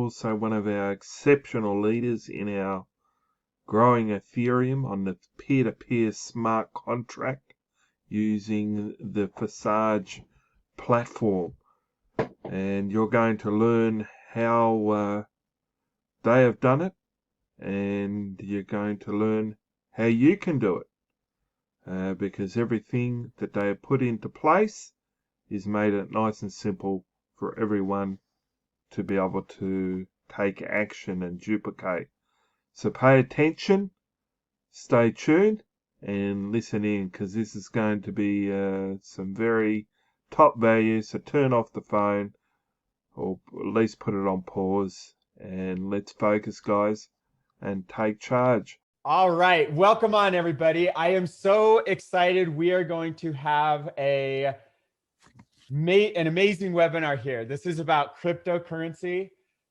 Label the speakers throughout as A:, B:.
A: Also one of our exceptional leaders in our growing Ethereum on the peer-to-peer smart contract using the Visage platform. And you're going to learn how they have done it, and you're going to learn how you can do it. Because everything that they have put into place is made it nice and simple for everyone to be able to take action and duplicate. So pay attention, stay tuned, and listen in, because this is going to be some very top value. So turn off the phone, or at least put it on pause, and let's focus, guys, and take charge.
B: All right. Welcome on, everybody. I am so excited. We are going to have an amazing webinar here. This is about cryptocurrency.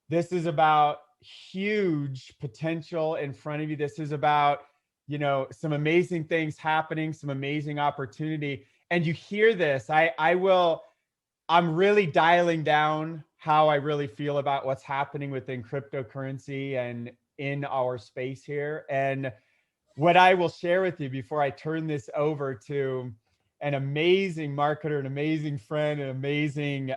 B: This is about huge potential in front of you. This is about, some amazing things happening, some amazing opportunity. And you hear this, I'm really dialing down how I really feel about what's happening within cryptocurrency and in our space here. And what I will share with you before I turn this over to an amazing marketer, an amazing friend, an amazing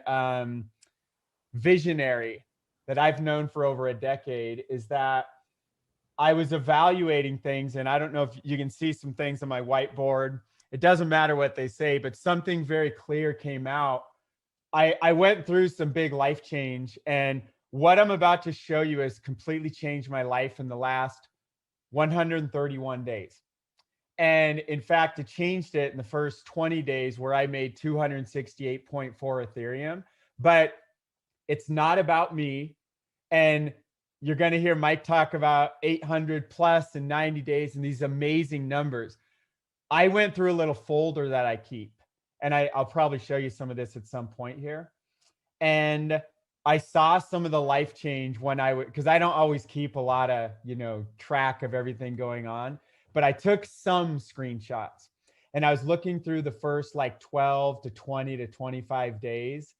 B: visionary that I've known for over a decade is that I was evaluating things, and I don't know if you can see some things on my whiteboard. It doesn't matter what they say, but something very clear came out. I went through some big life change, and what I'm about to show you has completely changed my life in the last 131 days. And in fact, it changed it in the first 20 days where I made 268.4 Ethereum. But it's not about me. And you're going to hear Mike talk about 800 plus in 90 days and these amazing numbers. I went through a little folder that I keep, and I'll probably show you some of this at some point here. And I saw some of the life change when because I don't always keep a lot of, track of everything going on, but I took some screenshots, and I was looking through the first like 12 to 20 to 25 days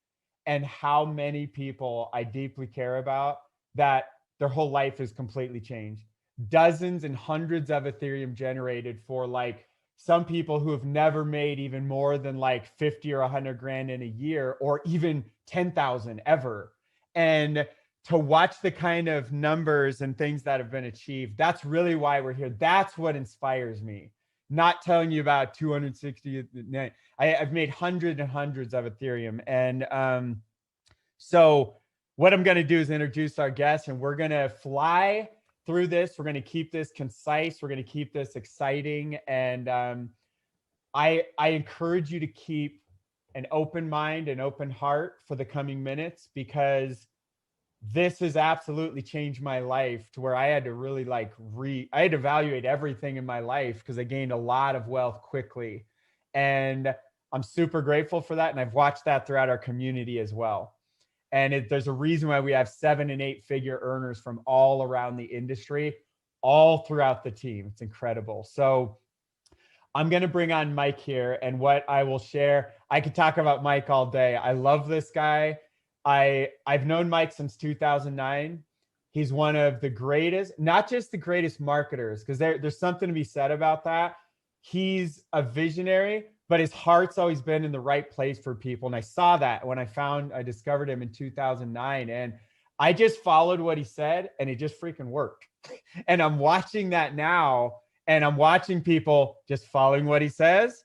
B: and how many people I deeply care about that their whole life is completely changed. Dozens and hundreds of Ethereum generated for like some people who have never made even more than like 50 or 100 grand in a year, or even 10,000 ever. And to watch the kind of numbers and things that have been achieved, that's really why we're here. That's what inspires me. Not telling you about 260. I've made hundreds and hundreds of Ethereum. And so what I'm going to do is introduce our guest, and we're going to fly through this. We're going to keep this concise. We're going to keep this exciting. And I encourage you to keep an open mind, an open heart for the coming minutes, because this has absolutely changed my life to where I had to really I had to evaluate everything in my life because I gained a lot of wealth quickly. And I'm super grateful for that. And I've watched that throughout our community as well. And there's a reason why we have 7 and 8 figure earners from all around the industry, all throughout the team. It's incredible. So I'm going to bring on Mike here, and what I will share, I could talk about Mike all day. I love this guy. I've known Mike since 2009. He's one of the greatest, not just the greatest marketers, because there's something to be said about that. He's a visionary, but his heart's always been in the right place for people. And I saw that when I discovered him in 2009. And I just followed what he said, and it just freaking worked. And I'm watching that now, and I'm watching people just following what he says,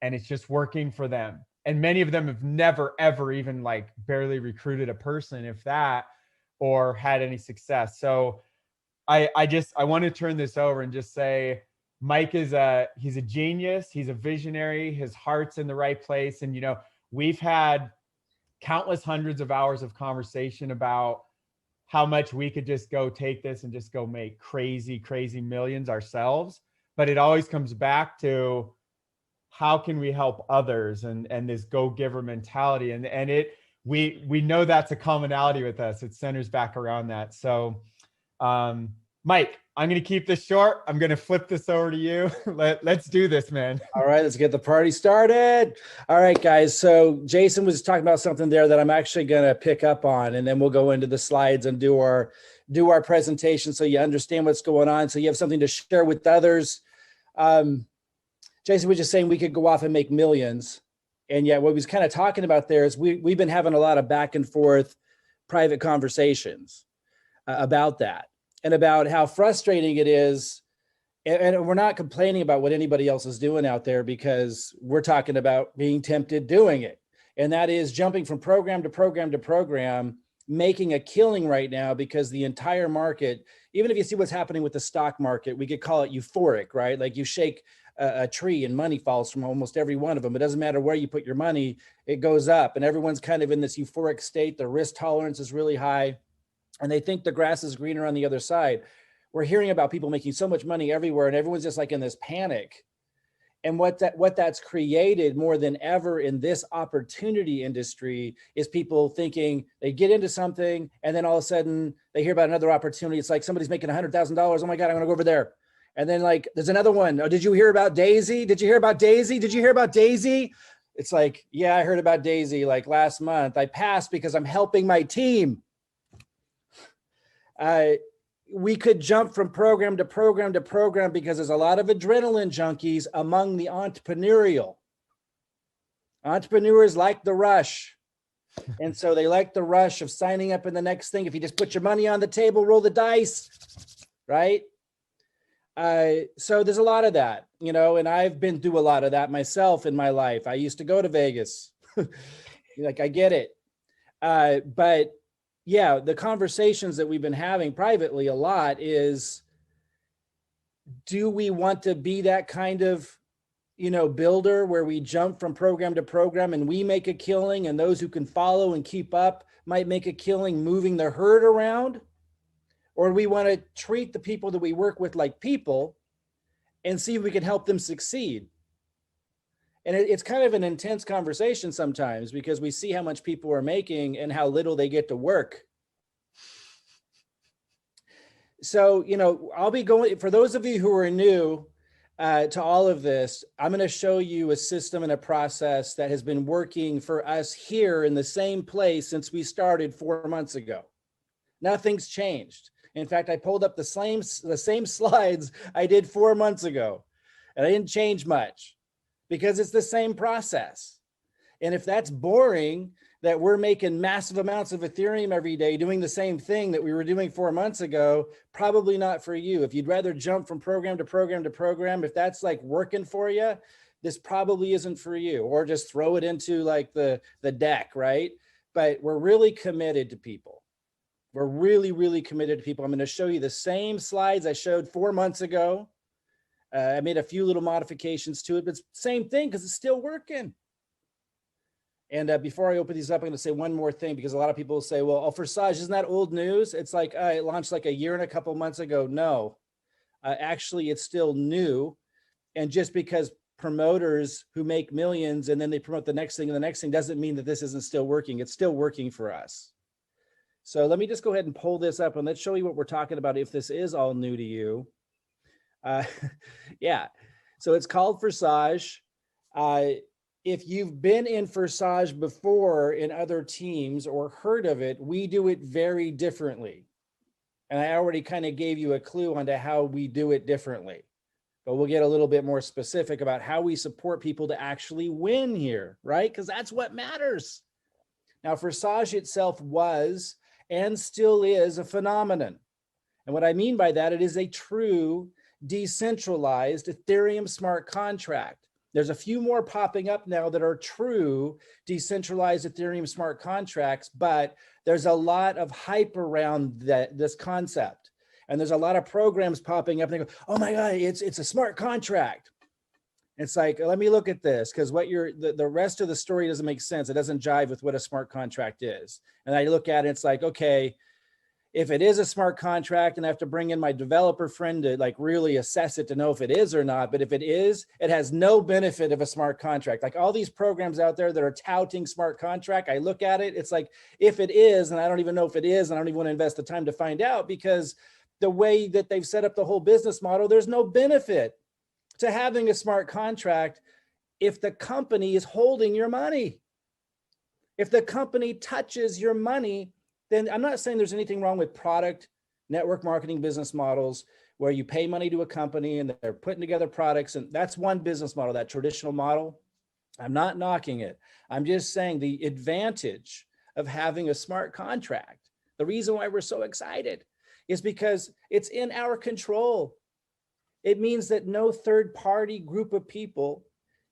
B: and it's just working for them. And many of them have never, ever even like barely recruited a person, if that, or had any success. So I want to turn this over and just say, Mike he's a genius. He's a visionary. His heart's in the right place. And, we've had countless hundreds of hours of conversation about how much we could just go take this and just go make crazy, crazy millions ourselves. But it always comes back to how can we help others, and this go-giver mentality. And we know that's a commonality with us. It centers back around that. So Mike, I'm going to keep this short. I'm going to flip this over to you. Let's do this, man.
C: All right, let's get the party started. All right, guys. So Jason was talking about something there that I'm actually going to pick up on, and then we'll go into the slides and do our presentation so you understand what's going on, so you have something to share with others. Jason was just saying we could go off and make millions. And yet what he was kind of talking about there is we've been having a lot of back and forth private conversations about that and about how frustrating it is. And we're not complaining about what anybody else is doing out there, because we're talking about being tempted doing it. And that is jumping from program to program to program, making a killing right now, because the entire market, even if you see what's happening with the stock market, we could call it euphoric, right? Like you shake a tree and money falls from almost every one of them. It doesn't matter where you put your money, it goes up, and everyone's kind of in this euphoric state. The risk tolerance is really high, and they think the grass is greener on the other side. We're hearing about people making so much money everywhere, and everyone's just like in this panic. And what that's created more than ever in this opportunity industry is people thinking they get into something, and then all of a sudden they hear about another opportunity. It's like somebody's making $100,000. Oh my God, I'm gonna go over there. And then like, there's another one. Oh, did you hear about Daisy? Did you hear about Daisy? Did you hear about Daisy? It's like, yeah, I heard about Daisy like last month. I passed because I'm helping my team. We could jump from program to program to program because there's a lot of adrenaline junkies among the entrepreneurial. Entrepreneurs like the rush. And so they like the rush of signing up in the next thing. If you just put your money on the table, roll the dice, right? So there's a lot of that, you know, and I've been through a lot of that myself in my life. I used to go to Vegas. Like, I get it. But yeah, the conversations that we've been having privately a lot is, do we want to be that kind of, you know, builder where we jump from program to program and we make a killing, and those who can follow and keep up might make a killing moving the herd around? Or do we want to treat the people that we work with like people and see if we can help them succeed? And it's kind of an intense conversation sometimes, because we see how much people are making and how little they get to work. So, you know, I'll be going, for those of you who are new to all of this, I'm going to show you a system and a process that has been working for us here in the same place since we started 4 months ago. Nothing's changed. In fact, I pulled up the same slides I did 4 months ago, and I didn't change much because it's the same process. And if that's boring, that we're making massive amounts of Ethereum every day doing the same thing that we were doing 4 months ago, probably not for you. If you'd rather jump from program to program to program, if that's like working for you, this probably isn't for you. Or just throw it into like the deck, right? But we're really committed to people. We're really, really committed to people. I'm going to show you the same slides I showed 4 months ago. I made a few little modifications to it, but it's the same thing because it's still working. And before I open these up, I'm going to say one more thing, because a lot of people will say, well, oh, Forsage, isn't that old news? It's like, it launched like a year and a couple months ago. No, actually, it's still new. And just because promoters who make millions and then they promote the next thing and the next thing doesn't mean that this isn't still working. It's still working for us. So let me just go ahead and pull this up and let's show you what we're talking about if this is all new to you. Yeah, so it's called Forsage. If you've been in Forsage before in other teams or heard of it, we do it very differently. And I already kind of gave you a clue onto how we do it differently. But we'll get a little bit more specific about how we support people to actually win here, right? Because that's what matters. Now, Forsage itself was and still is a phenomenon. And what I mean by that, it is a true decentralized Ethereum smart contract. There's a few more popping up now that are true decentralized Ethereum smart contracts, but there's a lot of hype around this concept. And there's a lot of programs popping up and they go, oh my God, it's a smart contract. It's like, let me look at this, because what the rest of the story doesn't make sense. It doesn't jive with what a smart contract is. And I look at it, it's like, okay, if it is a smart contract and I have to bring in my developer friend to like really assess it to know if it is or not. But if it is, it has no benefit of a smart contract. Like all these programs out there that are touting smart contract, I look at it, it's like, if it is, and I don't even know if it is, and I don't even want to invest the time to find out, because the way that they've set up the whole business model, there's no benefit to having a smart contract if the company is holding your money. If the company touches your money, then I'm not saying there's anything wrong with product network marketing business models where you pay money to a company and they're putting together products, and that's one business model, that traditional model. I'm not knocking it. I'm just saying the advantage of having a smart contract, the reason why we're so excited is because it's in our control. It means that no third party group of people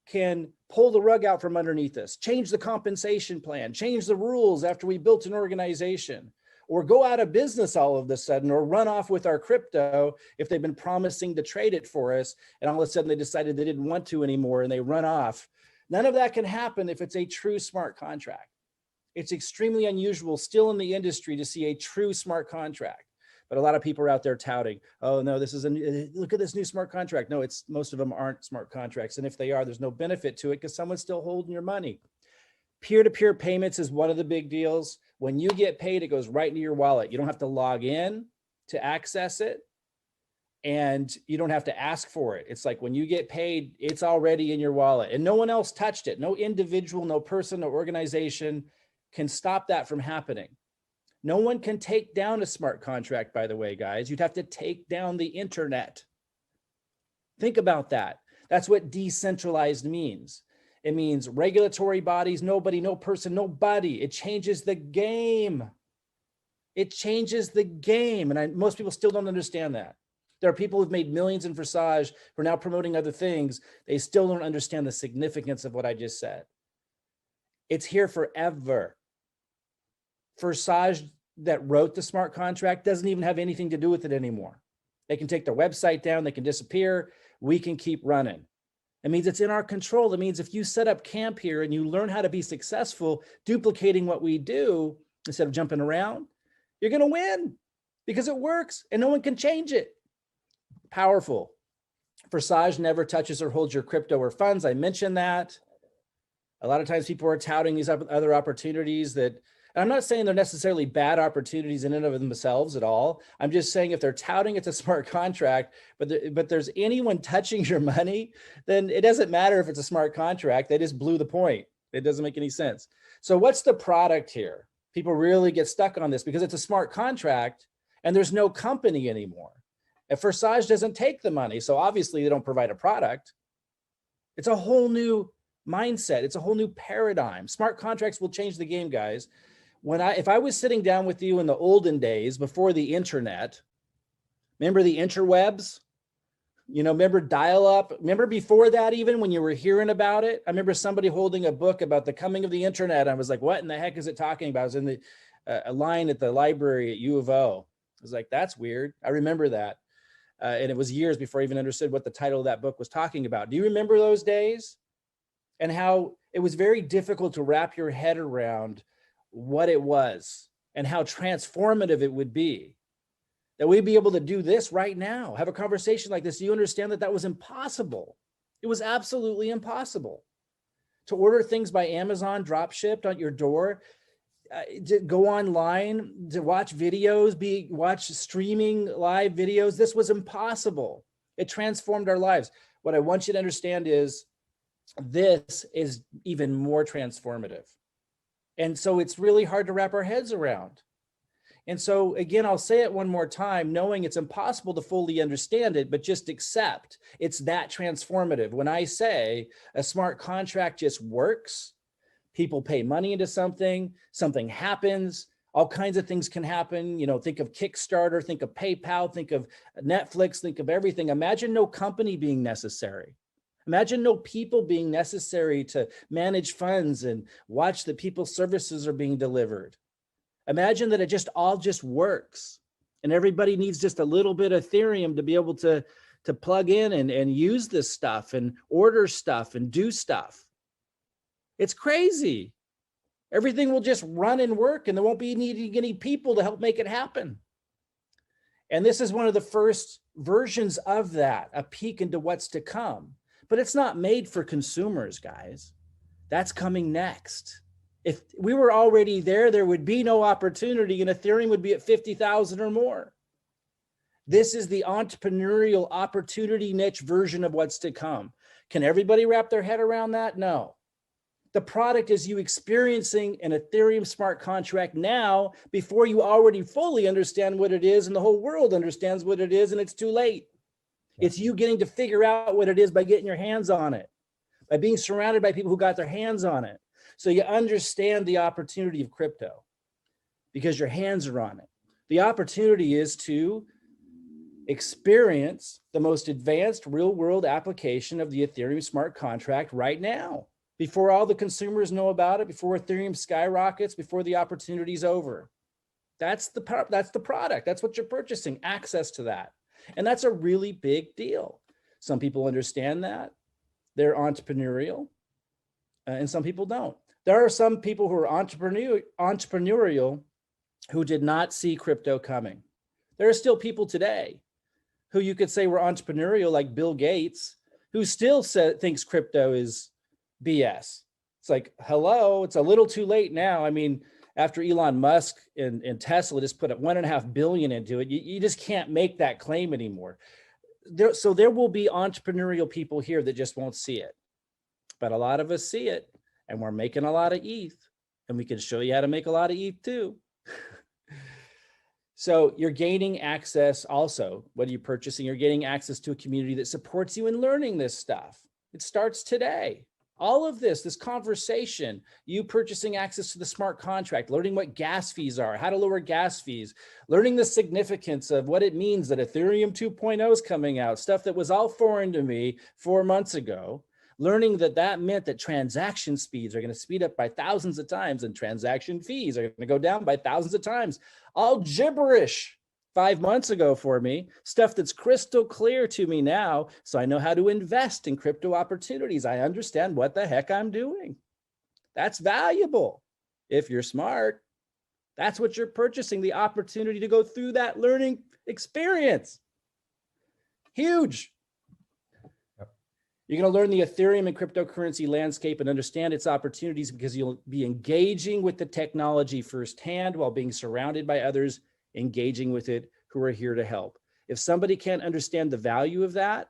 C: can pull the rug out from underneath us, change the compensation plan, change the rules after we built an organization, or go out of business all of a sudden, or run off with our crypto if they've been promising to trade it for us, and all of a sudden they decided they didn't want to anymore and they run off. None of that can happen if it's a true smart contract. It's extremely unusual still in the industry to see a true smart contract. But a lot of people are out there touting, oh no, this is look at this new smart contract. No, most of them aren't smart contracts. And if they are, there's no benefit to it because someone's still holding your money. Peer-to-peer payments is one of the big deals. When you get paid, it goes right into your wallet. You don't have to log in to access it, and you don't have to ask for it. It's like when you get paid, it's already in your wallet and no one else touched it. No individual, no person, no organization can stop that from happening. No one can take down a smart contract, by the way, guys. You'd have to take down the internet. Think about that. That's what decentralized means. It means regulatory bodies, nobody, no person, nobody. It changes the game. It changes the game. And most people still don't understand that. There are people who've made millions in Forsage who are now promoting other things. They still don't understand the significance of what I just said. It's here forever. Forsage that wrote the smart contract doesn't even have anything to do with it anymore. They can take their website down, they can disappear, we can keep running. It means it's in our control. It means if you set up camp here and you learn how to be successful duplicating what we do instead of jumping around, you're going to win because it works and no one can change it. Powerful. Forsage never touches or holds your crypto or funds. I mentioned that. A lot of times people are touting these other opportunities that, and I'm not saying they're necessarily bad opportunities in and of themselves at all. I'm just saying if they're touting it's a smart contract, but there's anyone touching your money, then it doesn't matter if it's a smart contract. They just blew the point. It doesn't make any sense. So what's the product here? People really get stuck on this because it's a smart contract and there's no company anymore. If Forsage doesn't take the money, so obviously they don't provide a product. It's a whole new mindset. It's a whole new paradigm. Smart contracts will change the game, guys. If I was sitting down with you in the olden days before the internet, remember the interwebs? Remember dial-up? Remember before that, even when you were hearing about it? I remember somebody holding a book about the coming of the internet. I was like, what in the heck is it talking about? I was in a line at the library at U of O. I was like, that's weird. I remember that. And it was years before I even understood what the title of that book was talking about. Do you remember those days? And how it was very difficult to wrap your head around what it was and how transformative it would be. That we'd be able to do this right now, have a conversation like this. Do you understand that that was impossible? It was absolutely impossible. To order things by Amazon, drop shipped on your door, to go online, to watch videos, watch streaming live videos. This was impossible. It transformed our lives. What I want you to understand is this is even more transformative. And so it's really hard to wrap our heads around. And so again, I'll say it one more time, knowing it's impossible to fully understand it, but just accept it's that transformative. When I say a smart contract just works, people pay money into something happens, all kinds of things can happen. Think of Kickstarter, think of PayPal, think of Netflix, think of everything. Imagine no company being necessary. Imagine no people being necessary to manage funds and watch that people's services are being delivered. Imagine that it all just works and everybody needs just a little bit of Ethereum to be able to plug in and use this stuff and order stuff and do stuff. It's crazy. Everything will just run and work and there won't be needing any people to help make it happen. And this is one of the first versions of that, a peek into what's to come. But it's not made for consumers, guys. That's coming next. If we were already there, there would be no opportunity and Ethereum would be at 50,000 or more. This is the entrepreneurial opportunity niche version of what's to come. Can everybody wrap their head around that? No. The product is you experiencing an Ethereum smart contract now before you already fully understand what it is and the whole world understands what it is, and it's too late. Yeah. It's you getting to figure out what it is by getting your hands on it, by being surrounded by people who got their hands on it. So you understand the opportunity of crypto because your hands are on it. The opportunity is to experience the most advanced real world application of the Ethereum smart contract right now, before all the consumers know about it, before Ethereum skyrockets, before the opportunity's over. That's the product. That's what you're purchasing, access to that. And that's a really big deal. Some people understand that. They're entrepreneurial, and some people don't. There are some people who are entrepreneurial who did not see crypto coming. There are still people today who you could say were entrepreneurial, like Bill Gates, who still thinks crypto is BS. It's like, hello, it's a little too late now. I mean, after Elon Musk and Tesla just put up $1.5 billion into it, you just can't make that claim anymore. So there will be entrepreneurial people here that just won't see it. But a lot of us see it, and we're making a lot of ETH, and we can show you how to make a lot of ETH too. So you're gaining access also. What are you purchasing? You're getting access to a community that supports you in learning this stuff. It starts today. All of this conversation, you purchasing access to the smart contract, learning what gas fees are, how to lower gas fees, learning the significance of what it means that Ethereum 2.0 is coming out, stuff that was all foreign to me 4 months ago, learning that meant that transaction speeds are going to speed up by thousands of times and transaction fees are going to go down by thousands of times. All gibberish 5 months ago for me, stuff that's crystal clear to me now. So I know how to invest in crypto opportunities. I understand what the heck I'm doing. That's valuable. If you're smart, that's what you're purchasing, the opportunity to go through that learning experience. Huge. You're going to learn the Ethereum and cryptocurrency landscape and understand its opportunities because you'll be engaging with the technology firsthand while being surrounded by others engaging with it who are here to help. If somebody can't understand the value of that,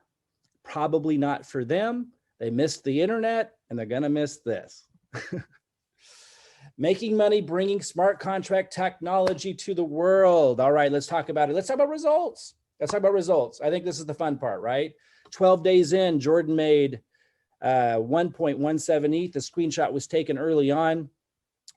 C: probably not for them. They missed the internet and they're going to miss this. Making money, bringing smart contract technology to the world. All right, let's talk about it. Let's talk about results. I think this is the fun part, right? 12 days in, Jordan made 1.17 ETH. The screenshot was taken early on.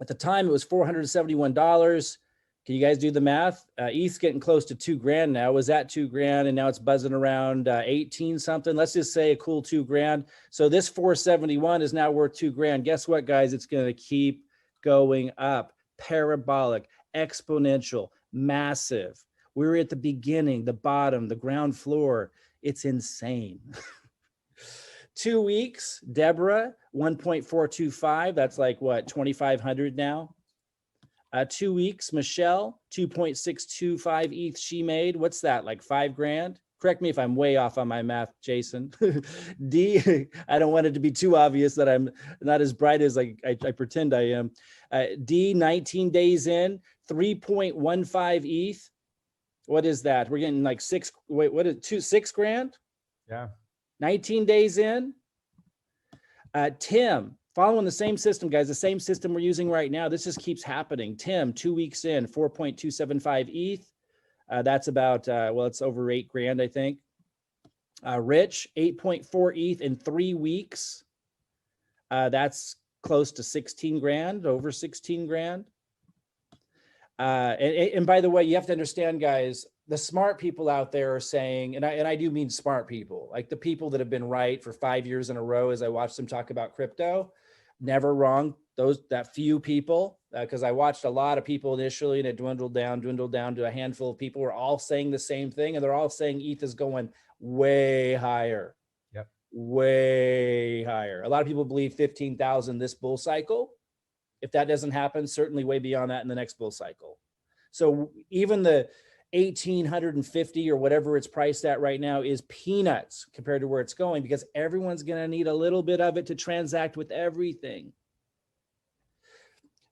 C: At the time, it was $471. Can you guys do the math? ETH's getting close to $2,000 now. It was at $2,000 and now it's buzzing around 18 something. Let's just say a cool $2,000. So this 471 is now worth $2,000. Guess what, guys? It's going to keep going up. Parabolic, exponential, massive. We're at the beginning, the bottom, the ground floor. It's insane. 2 weeks, Deborah, 1.425. That's like what, 2,500 now? 2 weeks, Michelle, 2.625 ETH she made. What's that, like $5,000? Correct me if I'm way off on my math, Jason. D, I don't want it to be too obvious that I'm not as bright as I pretend I am. D, 19 days in, 3.15 ETH. What is that? We're getting like $6,000?
B: Yeah.
C: 19 days in. Tim, following the same system, guys, the same system we're using right now. This just keeps happening. Tim, 2 weeks in, 4.275 ETH. That's about, well, it's over $8,000, I think. Rich, 8.4 ETH in 3 weeks. That's close to $16,000, over $16,000. And by the way, you have to understand, guys, the smart people out there are saying, and I do mean smart people, like the people that have been right for 5 years in a row as I watched them talk about crypto, never wrong. That few people, because I watched a lot of people initially and it dwindled down to a handful of people who are all saying the same thing. And they're all saying ETH is going way higher.
B: Yep.
C: Way higher. A lot of people believe 15,000 this bull cycle. If that doesn't happen, certainly way beyond that in the next bull cycle. So even the 1,850 or whatever it's priced at right now is peanuts compared to where it's going, because everyone's going to need a little bit of it to transact with everything.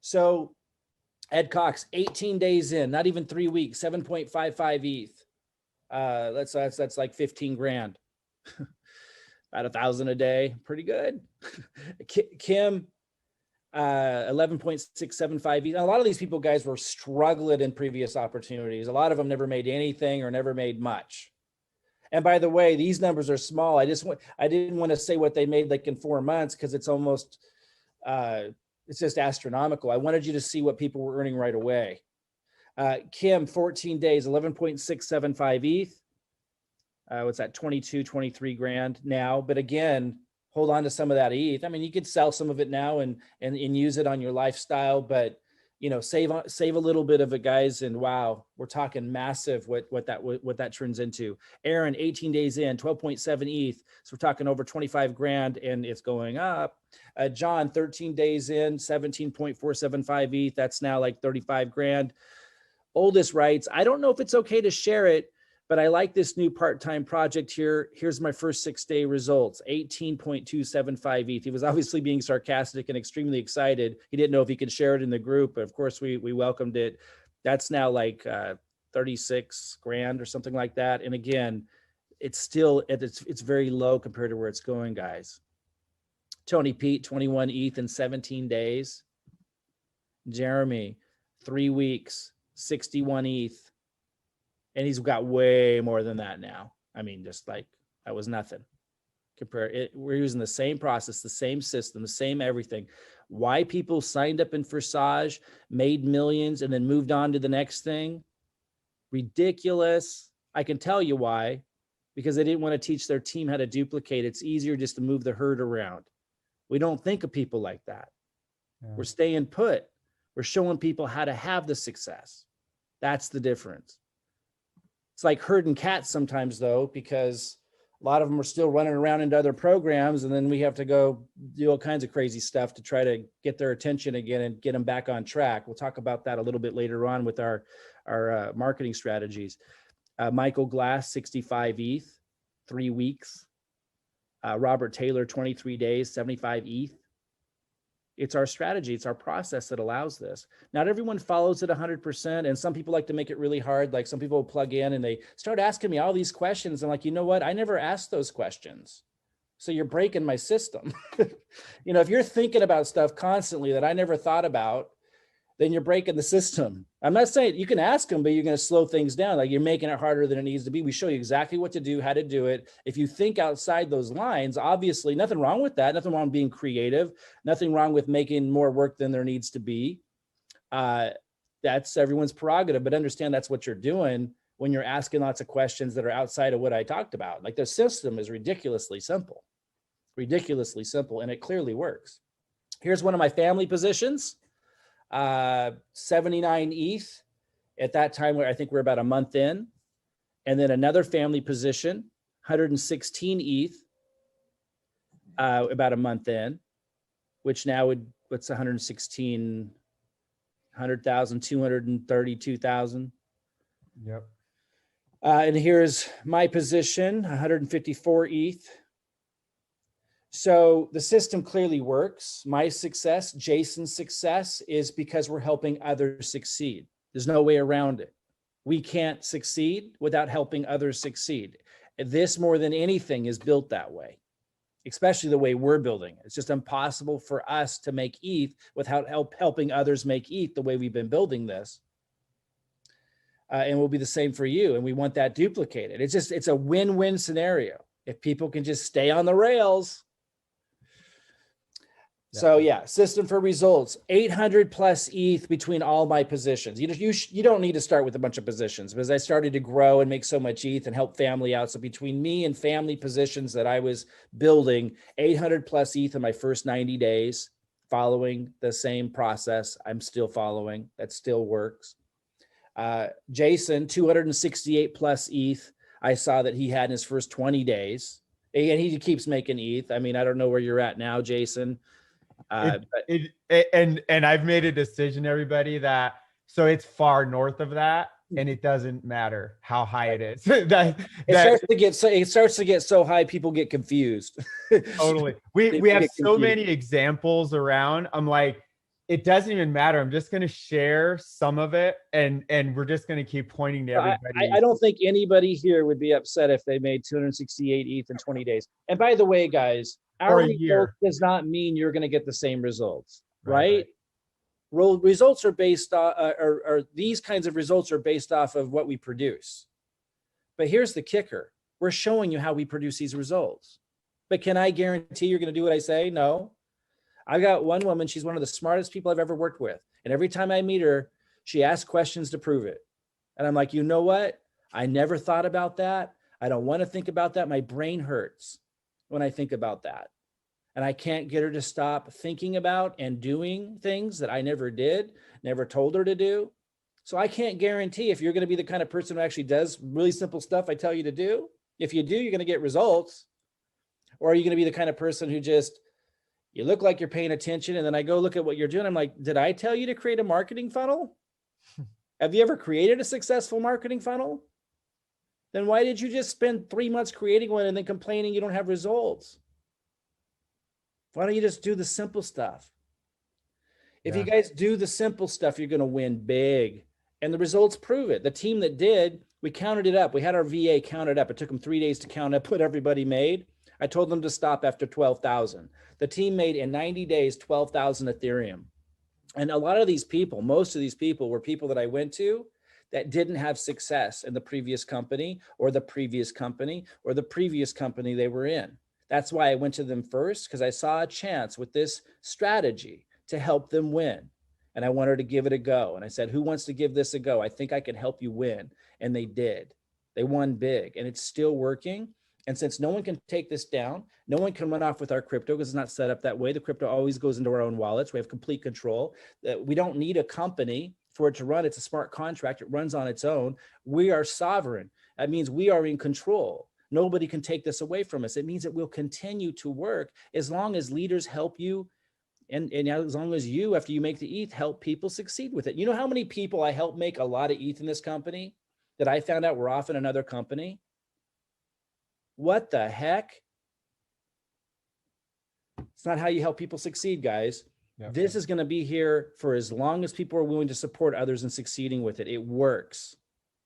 C: So Ed Cox, 18 days in, not even 3 weeks, 7.55 ETH. That's like 15 grand. About 1,000 a day, pretty good. Kim, 11.675. A lot of these people, guys, were struggling in previous opportunities. A lot of them never made anything or never made much. And by the way, these numbers are small. I didn't want to say what they made like in 4 months because it's almost it's just astronomical. I wanted you to see what people were earning right away. Kim, 14 days, 11.675 ETH. What's that, 22, 23 grand now. But again, hold on to some of that ETH. I mean, you could sell some of it now and use it on your lifestyle, but save a little bit of it, guys. And wow, we're talking massive what that turns into. Aaron, 18 days in, 12.7 ETH. So we're talking over 25 grand and it's going up. John, 13 days in, 17.475 ETH. That's now like 35 grand. Oldest writes, I don't know if it's okay to share it, but I like this new part-time project here. Here's my first 6-day results, 18.275 ETH. He was obviously being sarcastic and extremely excited. He didn't know if he could share it in the group, but of course we welcomed it. That's now like 36 grand or something like that. And again, it's still, it's very low compared to where it's going, guys. Tony Pete, 21 ETH in 17 days. Jeremy, 3 weeks, 61 ETH. And he's got way more than that now. I mean, just like that was nothing. We're using the same process, the same system, the same everything. Why people signed up in Forsage, made millions, and then moved on to the next thing? Ridiculous. I can tell you why. Because they didn't want to teach their team how to duplicate. It's easier just to move the herd around. We don't think of people like that. Yeah. We're staying put. We're showing people how to have the success. That's the difference. It's like herding cats sometimes, though, because a lot of them are still running around into other programs, and then we have to go do all kinds of crazy stuff to try to get their attention again and get them back on track. We'll talk about that a little bit later on with our marketing strategies. Michael Glass, 65 ETH, 3 weeks. Robert Taylor, 23 days, 75 ETH. It's our strategy. It's our process that allows this. Not everyone follows it 100%. And some people like to make it really hard. Like some people will plug in and they start asking me all these questions. I'm like, you know what? I never asked those questions. So you're breaking my system. If you're thinking about stuff constantly that I never thought about, then you're breaking the system. I'm not saying you can ask them, but you're going to slow things down. Like you're making it harder than it needs to be. We show you exactly what to do, how to do it. If you think outside those lines, obviously nothing wrong with that. Nothing wrong with being creative. Nothing wrong with making more work than there needs to be. That's everyone's prerogative, but understand that's what you're doing when you're asking lots of questions that are outside of what I talked about. Like the system is ridiculously simple, and it clearly works. Here's one of my family positions. 79 ETH at that time, where I think we're about a month in, and then another family position, 116 ETH, about a month in, which now what's 116, 100,000, 232,000.
B: Yep.
C: And here's my position, 154 ETH. So the system clearly works. My success, Jason's success, is because we're helping others succeed. There's no way around it. We can't succeed without helping others succeed. This, more than anything, is built that way, especially the way we're building it. It's just impossible for us to make ETH without helping others make ETH the way we've been building this. And will be the same for you. And we want that duplicated. It's a win-win scenario. If people can just stay on the rails. So yeah, system for results, 800 plus ETH between all my positions. You don't need to start with a bunch of positions, because I started to grow and make so much ETH and help family out. So between me and family positions that I was building, 800 plus ETH in my first 90 days, following the same process I'm still following. That still works. Jason, 268 plus ETH. I saw that he had in his first 20 days, and he keeps making ETH. I mean, I don't know where you're at now, Jason.
B: And I've made a decision, everybody, that so it's far north of that, and it doesn't matter how high it is.
C: It starts to get so high, people get confused.
B: Totally. We have so many examples around. I'm like, it doesn't even matter. I'm just going to share some of it, and we're just going to keep pointing to everybody.
C: I don't think anybody here would be upset if they made 268 ETH in 20 days. And by the way, guys,
B: Or
C: our
B: a
C: result
B: year.
C: does not mean you're going to get the same results,
B: Right,
C: right? Results are based on, or these kinds of results are based off of what we produce. But here's the kicker. We're showing you how we produce these results. But can I guarantee you're going to do what I say? No. I've got one woman, she's one of the smartest people I've ever worked with. And every time I meet her, she asks questions to prove it. And I'm like, you know what? I never thought about that. I don't want to think about that. My brain hurts when I think about that. And I can't get her to stop thinking about and doing things that I never did, never told her to do. So I can't guarantee if you're going to be the kind of person who actually does really simple stuff I tell you to do. If you do, you're going to get results. Or are you going to be the kind of person who just, you look like you're paying attention, and then I go look at what you're doing. I'm like, did I tell you to create a marketing funnel? Have you ever created a successful marketing funnel? Then why did you just spend 3 months creating one and then complaining you don't have results? Why don't you just do the simple stuff? If you guys do the simple stuff, you're going to win big. And the results prove it. The team that did, we counted it up. We had our VA counted up. It took them 3 days to count up what everybody made. I told them to stop after 12,000. The team made in 90 days, 12,000 Ethereum. And a lot of these people, most of these people were people that I went to that didn't have success in the previous company or the previous company or the previous company they were in. That's why I went to them first, because I saw a chance with this strategy to help them win. And I wanted to give it a go. And I said, who wants to give this a go? I think I can help you win. And they did. They won big, and it's still working. And since no one can take this down, no one can run off with our crypto because it's not set up that way. The crypto always goes into our own wallets. We have complete control. We don't need a company for it to run. It's a smart contract. It runs on its own. We are sovereign. That means we are in control. Nobody can take this away from us. It means it will continue to work as long as leaders help you. And as long as you, after you make the ETH, help people succeed with it. You know how many people I helped make a lot of ETH in this company that I found out were off in another company? What the heck? It's not how you help people succeed, guys. Yep. This is going to be here for as long as people are willing to support others in succeeding with it. It works.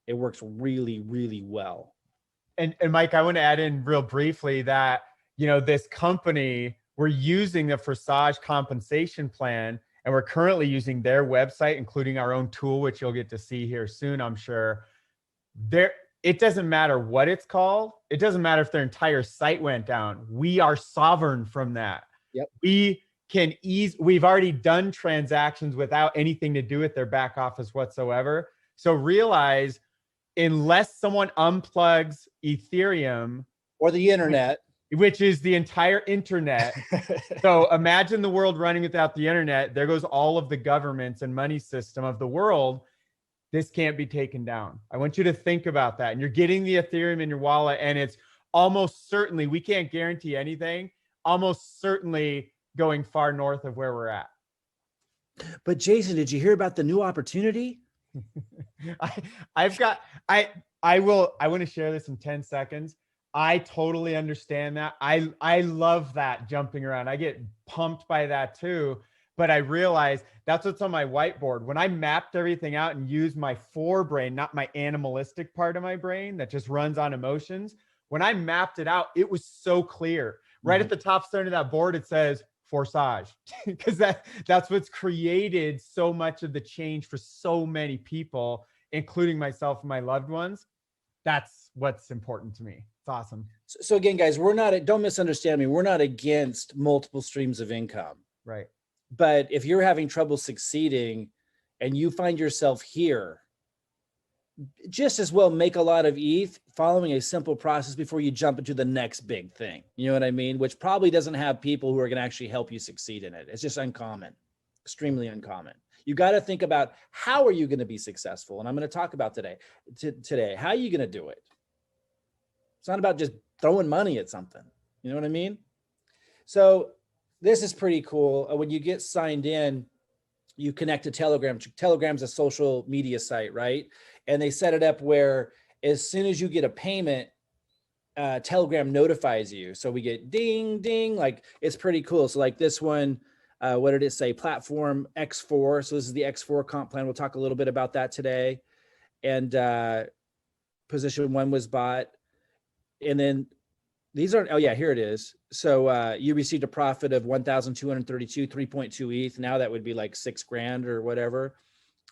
C: It works really, really well.
B: And Mike, I want to add in real briefly that, you know, this company, we're using the Forsage compensation plan, and we're currently using their website, including our own tool, which you'll get to see here soon, I'm sure. It doesn't matter what it's called. It doesn't matter if their entire site went down. We are sovereign from that.
C: Yep.
B: We've already done transactions without anything to do with their back office whatsoever. So realize, unless someone unplugs Ethereum
C: or the internet,
B: which is the entire internet. So imagine the world running without the internet. There goes all of the governments and money system of the world. This can't be taken down. I want you to think about that. And you're getting the Ethereum in your wallet, and it's almost certainly, we can't guarantee anything, almost certainly going far north of where we're at.
C: But Jason, did you hear about the new opportunity?
B: I want to share this in 10 seconds. I totally understand that. I love that jumping around. I get pumped by that too. But I realize that's what's on my whiteboard. When I mapped everything out and used my forebrain, not my animalistic part of my brain that just runs on emotions, when I mapped it out, it was so clear. Right at the top center of that board, it says Forsage, because that's what's created so much of the change for so many people, including myself and my loved ones. That's what's important to me. It's awesome.
C: So again, guys, don't misunderstand me. We're not against multiple streams of income.
B: Right.
C: But if you're having trouble succeeding and you find yourself here, just as well make a lot of ETH following a simple process before you jump into the next big thing. You know what I mean? Which probably doesn't have people who are going to actually help you succeed in it. It's just uncommon, extremely uncommon. You got to think about, how are you going to be successful? And I'm going to talk about today, how are you going to do it? It's not about just throwing money at something. You know what I mean? So this is pretty cool. When you get signed in, you connect to Telegram. Telegram's a social media site, right? And they set it up where as soon as you get a payment, Telegram notifies you. So we get ding, ding, like it's pretty cool. So like this one, what did it say? Platform X4. So this is the X4 comp plan. We'll talk a little bit about that today. And position 1 was bought. And then these are, oh yeah, here it is. So you received a profit of 1,232, 3.2 ETH. Now that would be like $6,000 or whatever.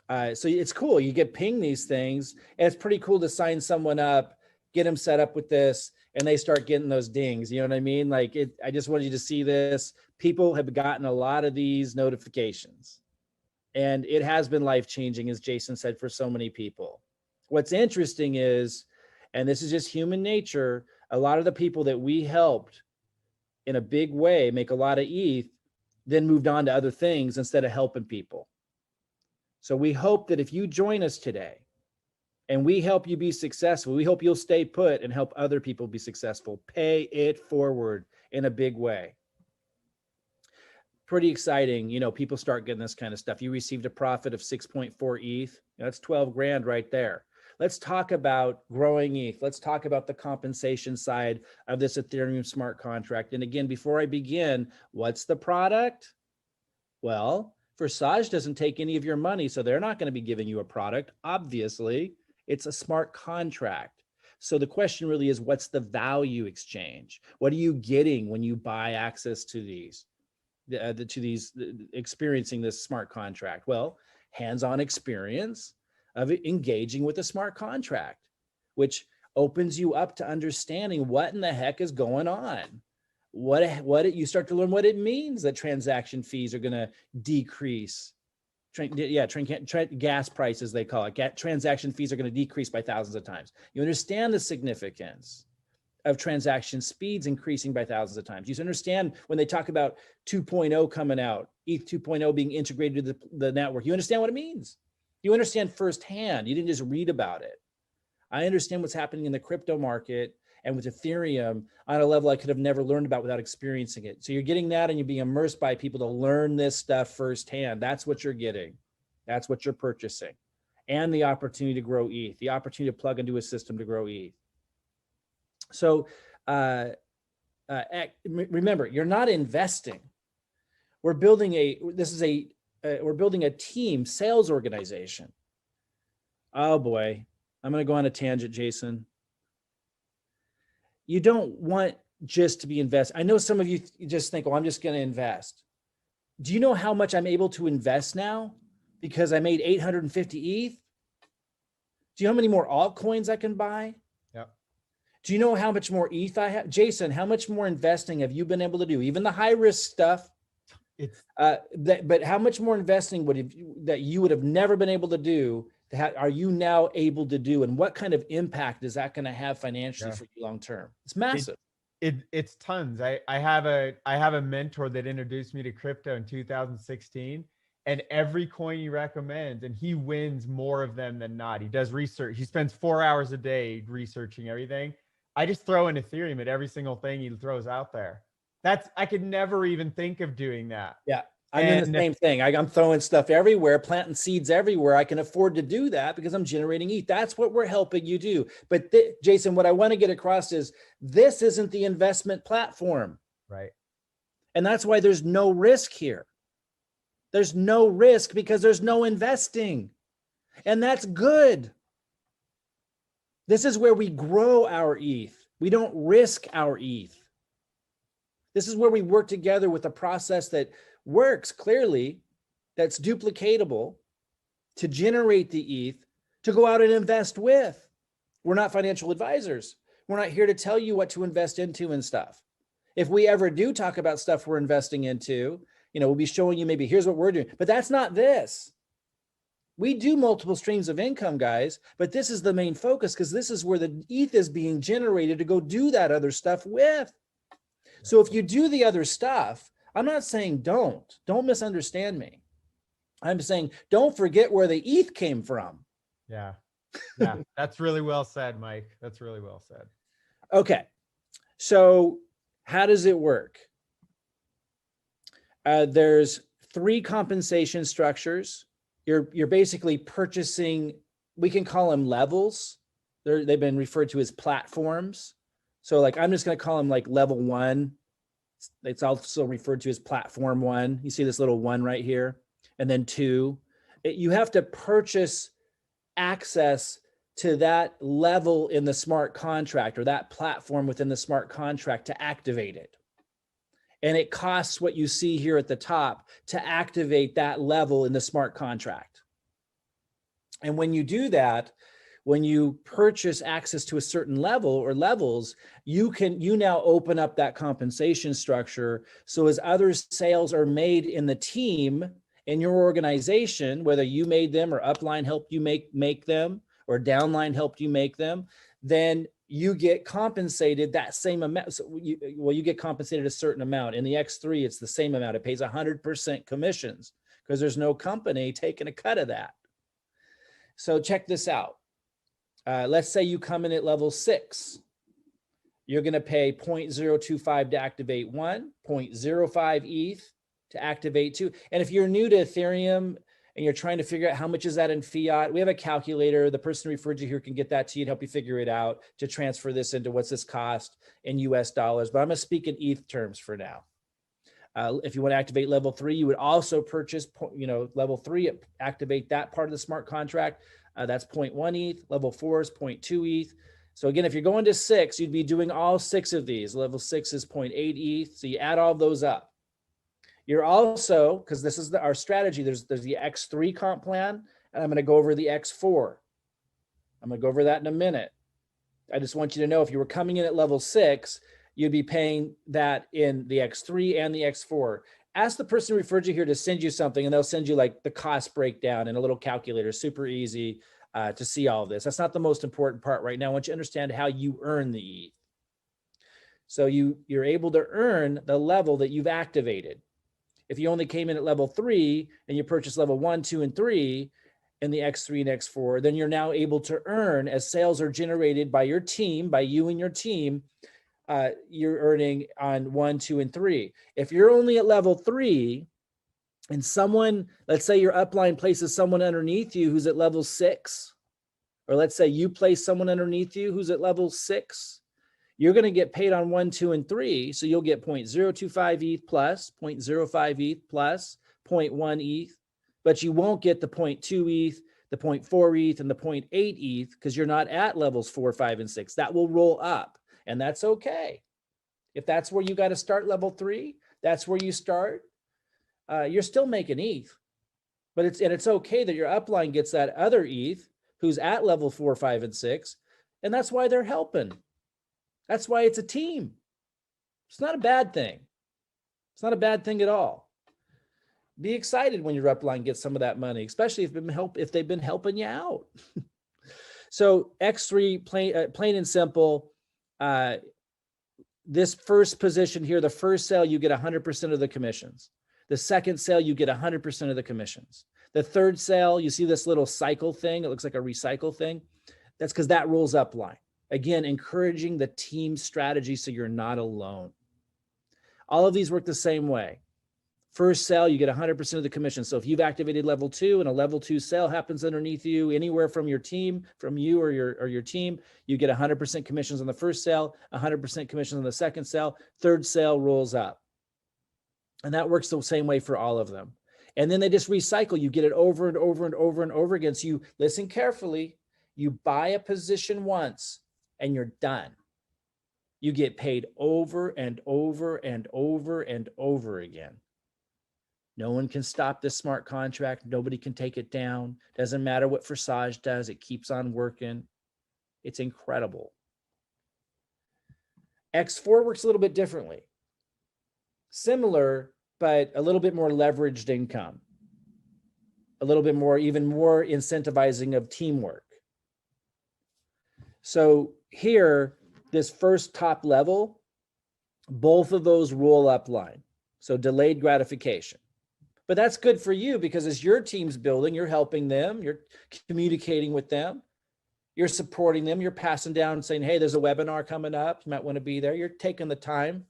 C: So it's cool. You get pinged these things, and it's pretty cool to sign someone up, get them set up with this, and they start getting those dings. You know what I mean? Like I just wanted you to see this. People have gotten a lot of these notifications, and it has been life-changing, as Jason said, for so many people. What's interesting is, and this is just human nature, a lot of the people that we helped in a big way make a lot of ETH, then moved on to other things instead of helping people. So we hope that if you join us today and we help you be successful, we hope you'll stay put and help other people be successful. Pay it forward in a big way. Pretty exciting. You know, people start getting this kind of stuff. You received a profit of 6.4 ETH. That's 12 grand right there. Let's talk about growing ETH. Let's talk about the compensation side of this Ethereum smart contract. And again, before I begin, what's the product? Well, Forsage doesn't take any of your money, so they're not going to be giving you a product. Obviously, it's a smart contract. So the question really is, what's the value exchange? What are you getting when you buy access to these, experiencing this smart contract? Well, hands-on experience of engaging with a smart contract, which opens you up to understanding what in the heck is going on. You start to learn what it means that transaction fees are going to decrease. Gas prices, they call it. Transaction fees are going to decrease by thousands of times. You understand the significance of transaction speeds increasing by thousands of times. You understand when they talk about 2.0 coming out, ETH 2.0 being integrated to the network. You understand what it means. You understand firsthand. You didn't just read about it. I understand what's happening in the crypto market and with Ethereum on a level I could have never learned about without experiencing it. So you're getting that, and you're being immersed by people to learn this stuff firsthand. That's what you're getting. That's what you're purchasing. And the opportunity to grow ETH, the opportunity to plug into a system to grow ETH. So remember, you're not investing. We're building a team sales organization. Oh boy, I'm going to go on a tangent, Jason. You don't want just to be invested. I know some of you just think, oh, I'm just going to invest. Do you know how much I'm able to invest now because I made 850 ETH? Do you know how many more altcoins I can buy?
B: Yep.
C: Do you know how much more ETH I have? Jason, how much more investing have you been able to do? Even the high risk stuff. But how much more investing that you would have never been able to do are you now able to do, and what kind of impact is that going to have financially for you long term? It's massive.
B: It's tons. I have a mentor that introduced me to crypto in 2016, and every coin he recommends, and he wins more of them than not. He does research. He spends 4 hours a day researching everything. I just throw in Ethereum at every single thing he throws out there. I could never even think of doing that.
C: Yeah. I'm doing the same thing. I'm throwing stuff everywhere, planting seeds everywhere. I can afford to do that because I'm generating ETH. That's what we're helping you do. But Jason, what I want to get across is this isn't the investment platform.
B: Right.
C: And that's why there's no risk here. There's no risk because there's no investing. And that's good. This is where we grow our ETH. We don't risk our ETH. This is where we work together with a process that works clearly, that's duplicatable, to generate the ETH to go out and invest with. We're not financial advisors. We're not here to tell you what to invest into and stuff. If we ever do talk about stuff we're investing into, we'll be showing you maybe here's what we're doing, but that's not this. We do multiple streams of income, guys, but this is the main focus because this is where the ETH is being generated to go do that other stuff with. So if you do the other stuff, I'm not saying don't misunderstand me. I'm saying don't forget where the ETH came from.
B: Yeah. That's really well said, Mike. That's really well said.
C: Okay. So how does it work? There's 3 compensation structures. You're basically purchasing, we can call them levels. They've been referred to as platforms. So like, I'm just going to call them like level 1. It's also referred to as platform 1. You see this little 1 right here, and then 2. You have to purchase access to that level in the smart contract, or that platform within the smart contract, to activate it. And it costs what you see here at the top to activate that level in the smart contract. And when you do that, when you purchase access to a certain level or levels, you now open up that compensation structure. So as other sales are made in the team, in your organization, whether you made them or upline helped you make them, or downline helped you make them, then you get compensated that same amount. So you get compensated a certain amount. In the X3, it's the same amount. It pays 100% commissions because there's no company taking a cut of that. So check this out. Let's say you come in at level 6. You're going to pay 0.025 to activate 1, 0.05 ETH to activate 2. And if you're new to Ethereum and you're trying to figure out how much is that in fiat, we have a calculator. The person referred to here can get that to you and help you figure it out to transfer this into what's this cost in US dollars. But I'm going to speak in ETH terms for now. If you want to activate level 3, you would also purchase, level 3, activate that part of the smart contract. That's 0.1 ETH. Level 4 is 0.2 ETH. So again, if you're going to 6, you'd be doing all 6 of these. Level 6 is 0.8 ETH. So you add all those up. You're also, because this is our strategy, there's the X3 comp plan, and I'm going to go over the X4. I'm going to go over that in a minute. I just want you to know, if you were coming in at level 6, you'd be paying that in the X3 and the X4. Ask the person who referred you here to send you something, and they'll send you like the cost breakdown and a little calculator. Super easy to see all of this. That's not the most important part right now. I want you to understand how you earn the ETH. So you're able to earn the level that you've activated. If you only came in at level 3 and you purchased level 1, 2, and 3 in the X3 and X4, then you're now able to earn, as sales are generated by your team, by you and your team, you're earning on 1, 2, and 3. If you're only at level 3 and someone, let's say your upline places someone underneath you who's at level 6, or let's say you place someone underneath you who's at level 6, you're going to get paid on 1, 2, and 3. So you'll get 0.025 ETH plus, 0.05 ETH plus, 0.1 ETH, but you won't get the 0.2 ETH, the 0.4 ETH, and the 0.8 ETH because you're not at levels 4, 5, and 6. That will roll up, and that's okay. If that's where you got to start level 3, that's where you start. You're still making ETH, but it's okay that your upline gets that other ETH who's at level 4, 5, and 6, and that's why they're helping. That's why it's a team. It's not a bad thing. It's not a bad thing at all. Be excited when your upline gets some of that money, especially if they've been helping you out. So X3, plain and simple. This first position here, the first sale, you get 100% of the commissions. The second sale, you get 100% of the commissions. The third sale, you see this little cycle thing. It looks like a recycle thing. That's because that rolls up line. Again, encouraging the team strategy so you're not alone. All of these work the same way. First sale, you get 100% of the commission. So if you've activated level 2 and a level 2 sale happens underneath you, anywhere from your team, from you or your team, you get 100% commissions on the first sale, 100% commissions on the second sale. Third sale rolls up. And that works the same way for all of them. And then they just recycle. You get it over and over and over and over again. So you listen carefully. You buy a position once and you're done. You get paid over and over and over and over again. No one can stop this smart contract. Nobody can take it down. Doesn't matter what Forsage does. It keeps on working. It's incredible. X4 works a little bit differently. Similar, but a little bit more leveraged income. A little bit more, even more incentivizing of teamwork. So here, this first top level, both of those roll up line. So delayed gratification. But that's good for you because as your team's building, you're helping them, you're communicating with them, you're supporting them, you're passing down and saying, hey, there's a webinar coming up, you might want to be there. You're taking the time.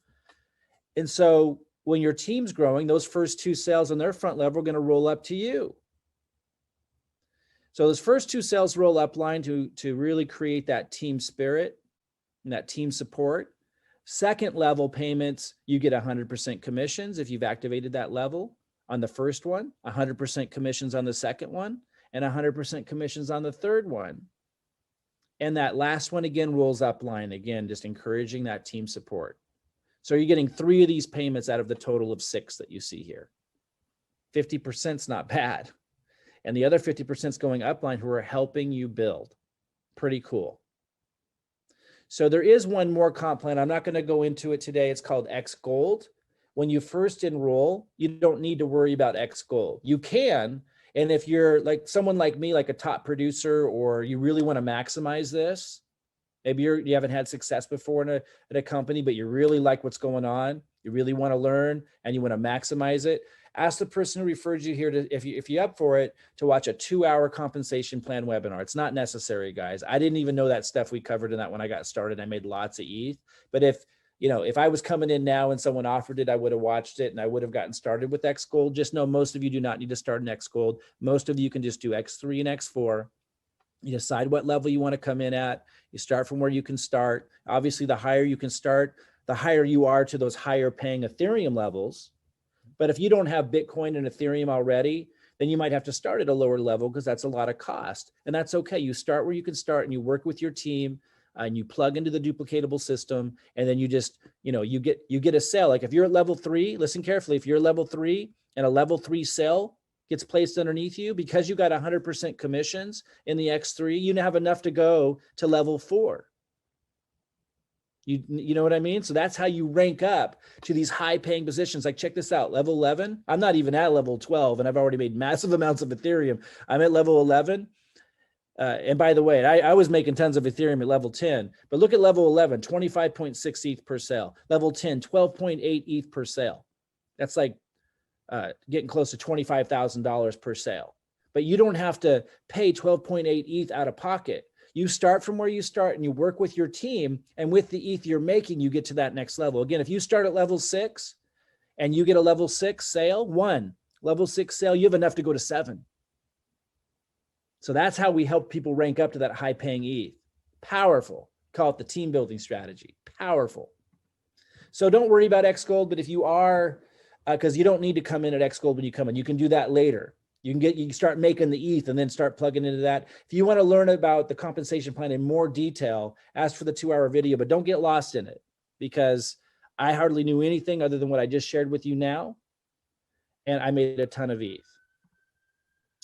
C: And so when your team's growing, those first 2 sales on their front level are going to roll up to you. So those first 2 sales roll up line to really create that team spirit and that team support. Second level payments, you get 100% commissions if you've activated that level on the first one, 100% commissions on the second one, and 100% commissions on the third one. And that last one again rolls up line, again, just encouraging that team support. So you're getting 3 of these payments out of the total of 6 that you see here. 50% is not bad. And the other 50% is going upline who are helping you build. Pretty cool. So there is one more comp plan. I'm not going to go into it today. It's called X Gold. When you first enroll, you don't need to worry about X Gold. You can, and if you're like someone like me, like a top producer, or you really want to maximize this, maybe you haven't had success before in a company, but you really like what's going on, you really want to learn, and you want to maximize it, ask the person who referred you here to, if you're up for it, to watch a 2-hour compensation plan webinar. It's not necessary, guys. I didn't even know that stuff we covered in that when I got started. I made lots of ETH. But if I was coming in now and someone offered it, I would have watched it and I would have gotten started with X Gold. Just know most of you do not need to start in X Gold. Most of you can just do X3 and X4. You decide what level you want to come in at. You start from where you can start. Obviously, the higher you can start, the higher you are to those higher paying Ethereum levels. But if you don't have Bitcoin and Ethereum already, then you might have to start at a lower level because that's a lot of cost. And that's okay. You start where you can start and you work with your team and you plug into the duplicatable system. And then you just, you get a sale. Like if you're at level 3, listen carefully. If you're level 3 and a level 3 sale gets placed underneath you, because you got 100% commissions in the X3, you have enough to go to level 4. You know what I mean? So that's how you rank up to these high paying positions. Like check this out, level 11. I'm not even at level 12 and I've already made massive amounts of Ethereum. I'm at level 11. And by the way, I was making tons of Ethereum at level 10, but look at level 11, 25.6 ETH per sale. Level 10, 12.8 ETH per sale. That's like getting close to $25,000 per sale. But you don't have to pay 12.8 ETH out of pocket. You start from where you start and you work with your team, and with the ETH you're making, you get to that next level. Again, if you start at level 6 and you get a level 6 sale, level 6 sale, you have enough to go to 7. So that's how we help people rank up to that high paying ETH. Powerful. Call it the team building strategy. Powerful. So don't worry about X Gold, but if you are, because you don't need to come in at X Gold when you come in, you can do that later. You can start making the ETH and then start plugging into that. If you want to learn about the compensation plan in more detail, ask for the 2-hour video, but don't get lost in it, because I hardly knew anything other than what I just shared with you now. And I made a ton of ETH.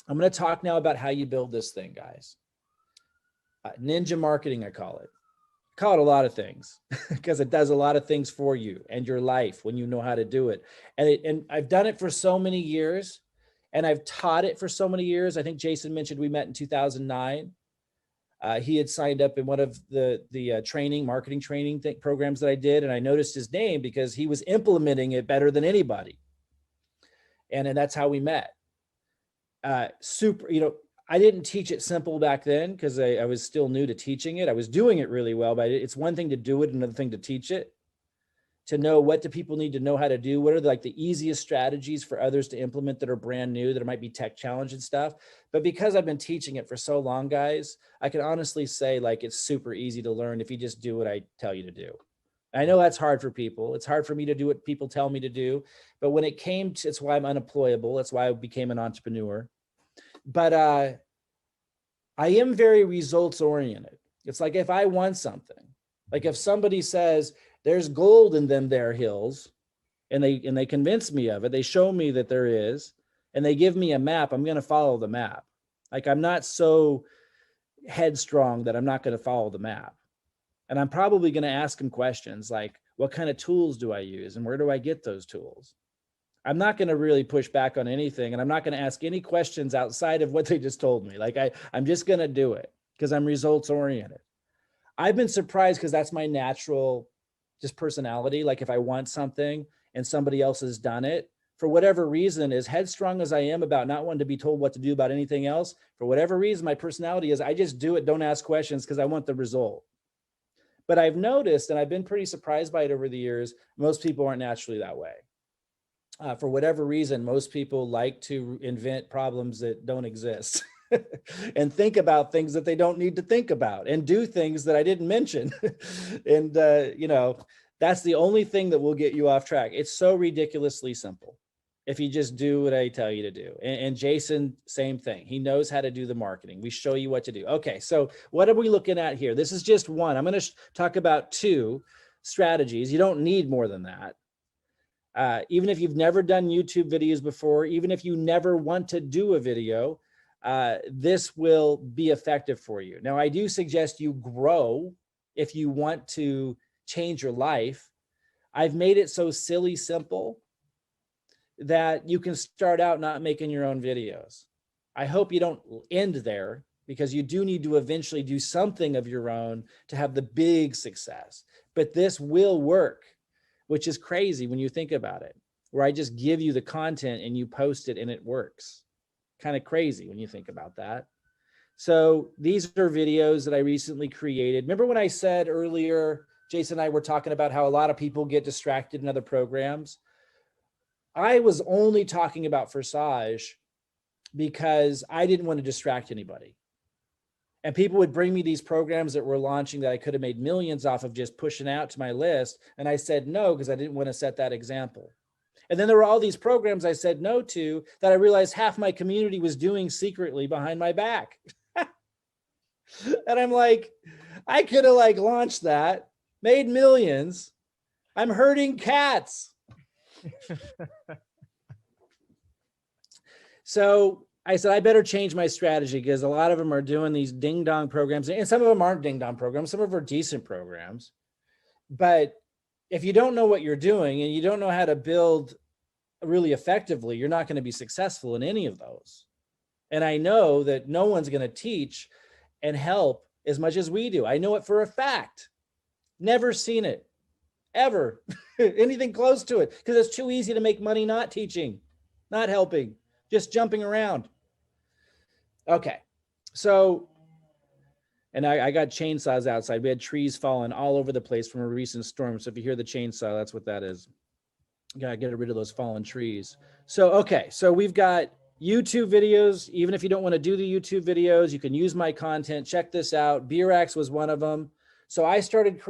C: I'm going to talk now about how you build this thing, guys. Ninja marketing, I call it. I call it a lot of things because it does a lot of things for you and your life when you know how to do it. And I've done it for so many years. And I've taught it for so many years. I think Jason mentioned we met in 2009. He had signed up in one of the marketing training programs that I did. And I noticed his name because he was implementing it better than anybody. And that's how we met. I didn't teach it simple back then because I was still new to teaching it. I was doing it really well, but it's one thing to do it, another thing to teach it. To know what do people need to know how to do, what are the easiest strategies for others to implement that are brand new, that might be tech challenge and stuff. But because I've been teaching it for so long, guys, I can honestly say it's super easy to learn if you just do what I tell you to do. I know that's hard for people. It's hard for me to do what people tell me to do. But when it came to, it's why I'm unemployable. That's why I became an entrepreneur. But I am very results oriented. It's like if I want something, like if somebody says, there's gold in them there hills, and they convince me of it. They show me that there is, and they give me a map. I'm going to follow the map. Like I'm not so headstrong that I'm not going to follow the map. And I'm probably going to ask them questions like, what kind of tools do I use, and where do I get those tools? I'm not going to really push back on anything, and I'm not going to ask any questions outside of what they just told me. Like I'm just going to do it because I'm results oriented. I've been surprised because that's my natural just personality. Like if I want something and somebody else has done it, for whatever reason, as headstrong as I am about not wanting to be told what to do about anything else, for whatever reason, my personality is I just do it, don't ask questions because I want the result. But I've noticed, and I've been pretty surprised by it over the years, most people aren't naturally that way. For whatever reason, most people like to invent problems that don't exist. And think about things that they don't need to think about, and do things that I didn't mention. And, That's the only thing that will get you off track. It's so ridiculously simple if you just do what I tell you to do. And Jason, same thing. He knows how to do the marketing. We show you what to do. Okay, so what are we looking at here? This is just one. I'm going to talk about 2 strategies. You don't need more than that. Even if you've never done YouTube videos before, even if you never want to do a video, this will be effective for you. Now, I do suggest you grow if you want to change your life. I've made it so silly simple that you can start out not making your own videos. I hope you don't end there, because you do need to eventually do something of your own to have the big success. But this will work, which is crazy when you think about it, where I just give you the content and you post it and it works. Kind of crazy when you think about that. So these are videos that I recently created. Remember when I said earlier, Jason and I were talking about how a lot of people get distracted in other programs? I was only talking about Forsage because I didn't want to distract anybody. And people would bring me these programs that were launching that I could have made millions off of just pushing out to my list. And I said no, because I didn't want to set that example. And then there were all these programs I said no to that I realized half my community was doing secretly behind my back. And I'm like, I could have launched that, made millions. I'm herding cats. So I said, I better change my strategy, because a lot of them are doing these ding dong programs, and some of them aren't ding dong programs. Some of them are decent programs. But if you don't know what you're doing and you don't know how to build really effectively, you're not going to be successful in any of those. And I know that no one's going to teach and help as much as we do. I know it for a fact. Never seen it, ever, anything close to it, because it's too easy to make money not teaching, not helping, just jumping around. Okay, so, and I got chainsaws outside. We had trees falling all over the place from a recent storm. So if you hear the chainsaw, that's what that is. Gotta get rid of those fallen trees. So, okay, so we've got YouTube videos. Even if you don't want to do the YouTube videos, you can use my content. Check this out. BRAX was one of them. So I started,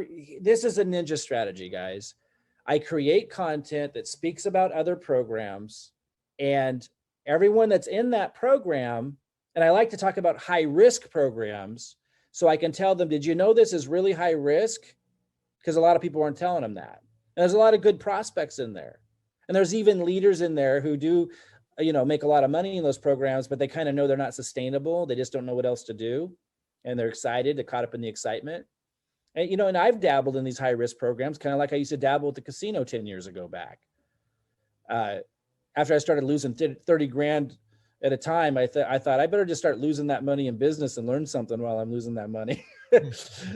C: this is a ninja strategy, guys. I create content that speaks about other programs, and everyone that's in that program, and I like to talk about high risk programs, so I can tell them, did you know this is really high risk? Because a lot of people aren't telling them that. And there's a lot of good prospects in there. And there's even leaders in there who do, make a lot of money in those programs, but they kind of know they're not sustainable. They just don't know what else to do. And they're excited, they're caught up in the excitement. And, and I've dabbled in these high risk programs, kind of like I used to dabble with the casino 10 years ago back. After I started losing 30 grand at a time, I thought I better just start losing that money in business and learn something while I'm losing that money.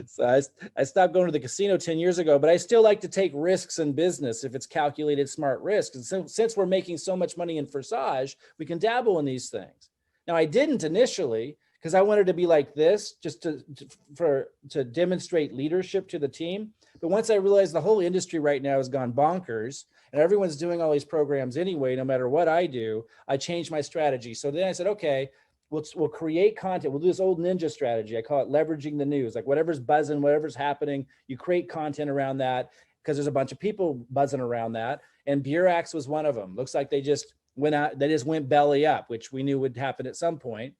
C: So I stopped going to the casino 10 years ago, but I still like to take risks in business if it's calculated smart risks. And so, since we're making so much money in Forsage, we can dabble in these things. Now, I didn't initially, because I wanted to be like this, just to demonstrate leadership to the team. But once I realized the whole industry right now has gone bonkers and everyone's doing all these programs anyway, no matter what I do, I changed my strategy. So then I said, okay, we'll create content. We'll do this old ninja strategy. I call it leveraging the news. Like whatever's buzzing, whatever's happening, you create content around that, because there's a bunch of people buzzing around that. And BRAX was one of them. Looks like they just went belly up, which we knew would happen at some point.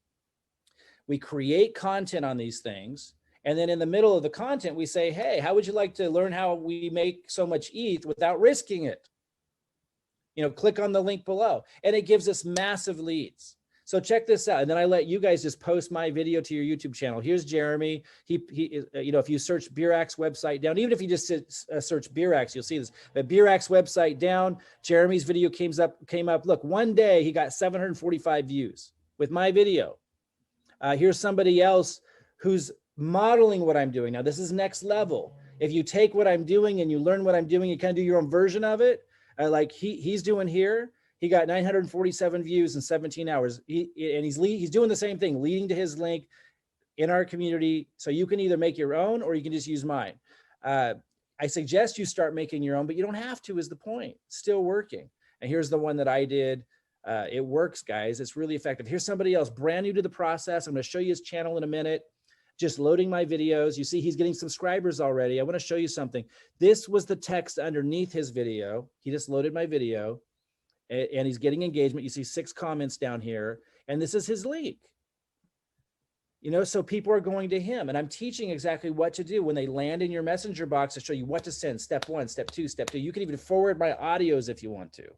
C: We create content on these things. And then in the middle of the content, we say, hey, how would you like to learn how we make so much ETH without risking it? Click on the link below. And it gives us massive leads. So check this out. And then I let you guys just post my video to your YouTube channel. Here's Jeremy. He if you search BRAX website down, even if you just search BRAX, you'll see this. But BRAX website down, Jeremy's video came up. Look, one day he got 745 views with my video. Here's somebody else who's modeling what I'm doing. Now, this is next level. If you take what I'm doing and you learn what I'm doing, you kind of do your own version of it. Like he's doing here. He got 947 views in 17 hours. He's doing the same thing, leading to his link in our community. So you can either make your own or you can just use mine. I suggest you start making your own, but you don't have to, is the point. It's still working. And here's the one that I did. It works, guys. It's really effective. Here's somebody else brand new to the process. I'm going to show you his channel in a minute. just loading my videos. You see, he's getting subscribers already. I want to show you something. This was the text underneath his video. He just loaded my video and he's getting engagement. You see 6 comments down here, and this is his link. You know, so people are going to him, and I'm teaching exactly what to do when they land in your messenger box to show you what to send. Step 1, step 2, step 2. You can even forward my audios if you want to.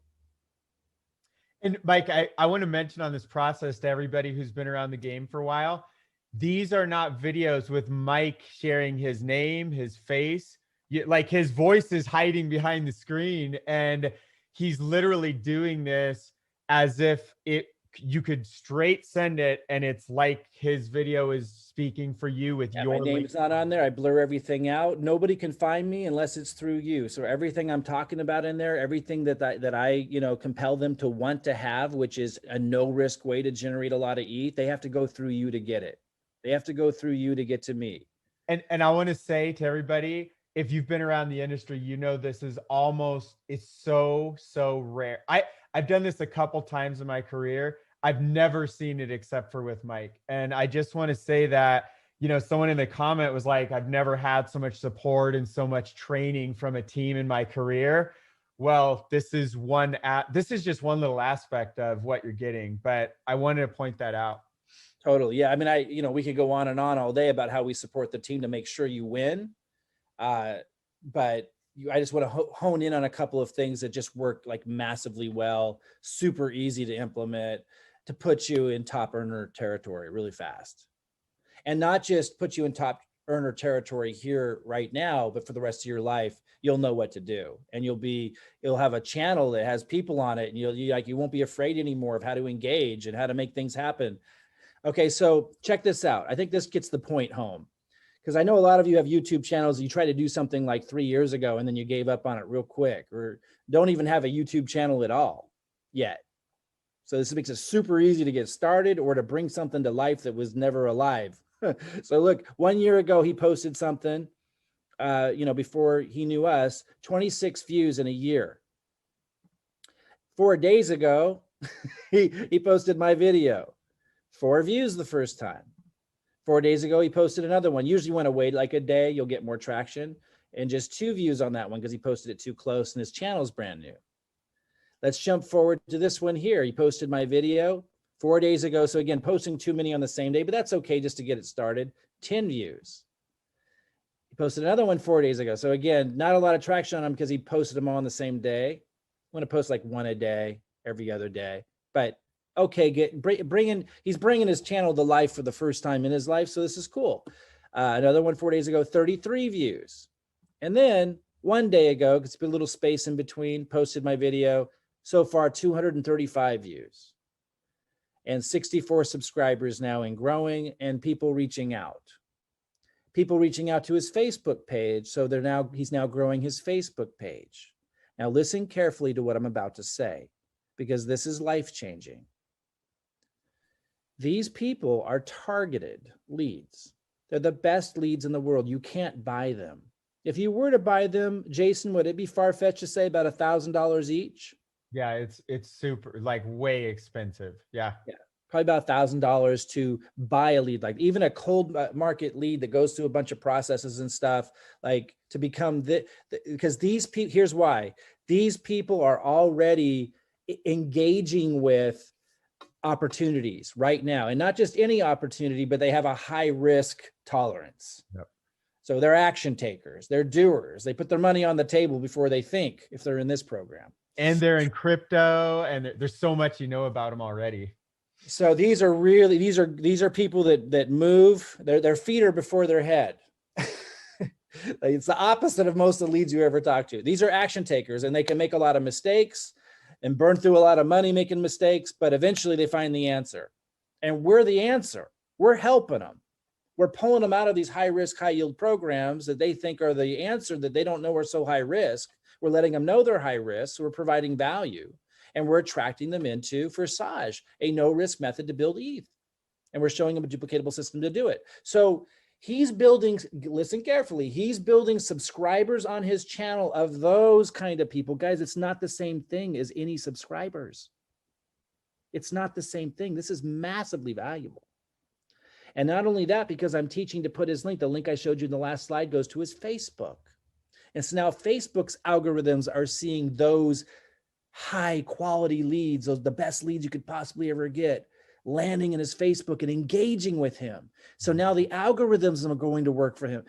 B: And Mike, I want to mention on this process to everybody who's been around the game for a while, these are not videos with Mike sharing his name, his face. Like his voice is hiding behind the screen, and he's literally doing this as if you could straight send it, and it's like his video is speaking for you with your
C: my name's not on there. I blur everything out. Nobody can find me unless it's through you. So everything I'm talking about in there, everything that I you know, compel them to want to have, which is a no risk way to generate a lot of ETH, they have to go through you to get it. They have to go through you to get to me.
B: And I want to say to everybody, if you've been around the industry, you know this is it's so rare. I've done this a couple times in my career. I've never seen it except for with Mike. And I just want to say that, you know, someone in the comment was like, I've never had so much support and so much training from a team in my career. Well, this is just one little aspect of what you're getting, but I wanted to point that out.
C: Totally. Yeah. I mean, you know, we could go on and on all day about how we support the team to make sure you win. But I just want to hone in on a couple of things that just work like massively well, super easy to implement, to put you in top earner territory really fast. And not just put you in top earner territory here right now, but for the rest of your life, you'll know what to do. And you'll have a channel that has people on it, and you won't be afraid anymore of how to engage and how to make things happen. Okay, so check this out. I think this gets the point home, because I know a lot of you have YouTube channels. You tried to do something like 3 years ago and then you gave up on it real quick, or don't even have a YouTube channel at all yet. So this makes it super easy to get started or to bring something to life that was never alive. So look, 1 year ago, he posted something, you know, before he knew us, 26 views in a year. 4 days ago, he posted my video, 4 views the first time. 4 days ago, he posted another one. Usually you want to wait like a day, you'll get more traction, and just 2 views on that one because he posted it too close and his channel is brand new. Let's jump forward to this one here. He posted my video 4 days ago. So again, posting too many on the same day, but that's okay just to get it started. 10 views. He posted another one 4 days ago. So again, not a lot of traction on him because he posted them all on the same day. I'm going to post like one a day, every other day. But okay, he's bringing his channel to life for the first time in his life. So this is cool. Another one 4 days ago, 33 views. And then 1 day ago, it's been a little space in between, posted my video. So far, 235 views and 64 subscribers now and growing, and people reaching out. People reaching out to his Facebook page. So he's now growing his Facebook page. Now listen carefully to what I'm about to say, because this is life-changing. These people are targeted leads. They're the best leads in the world. You can't buy them. If you were to buy them, Jason, would it be far-fetched to say about $1,000 each?
B: Yeah, it's super, like, way expensive. Yeah.
C: Probably about $1,000 to buy a lead, like even a cold market lead that goes through a bunch of processes and stuff, like to become because these people, here's why. These people are already engaging with opportunities right now, and not just any opportunity, but they have a high risk tolerance.
B: Yep.
C: So they're action takers, they're doers. They put their money on the table before they think, if they're in this program.
B: And they're in crypto, and there's so much you know about them already.
C: So these are people that move their feet are before their head. It's the opposite of most of the leads you ever talk to. These are action takers, and they can make a lot of mistakes and burn through a lot of money making mistakes, but eventually they find the answer. And we're the answer. We're helping them. We're pulling them out of these high risk, high yield programs that they think are the answer that they don't know are so high risk. We're letting them know they're high risk. So we're providing value, and we're attracting them into Forsage, a no risk method to build ETH. And we're showing them a duplicatable system to do it. So he's building, listen carefully, he's building subscribers on his channel of those kind of people. Guys, it's not the same thing as any subscribers. It's not the same thing. This is massively valuable. And not only that, because I'm teaching to put his link, the link I showed you in the last slide goes to his Facebook. And so now Facebook's algorithms are seeing those high quality leads, those the best leads you could possibly ever get, landing in his Facebook and engaging with him. So now the algorithms are going to work for him.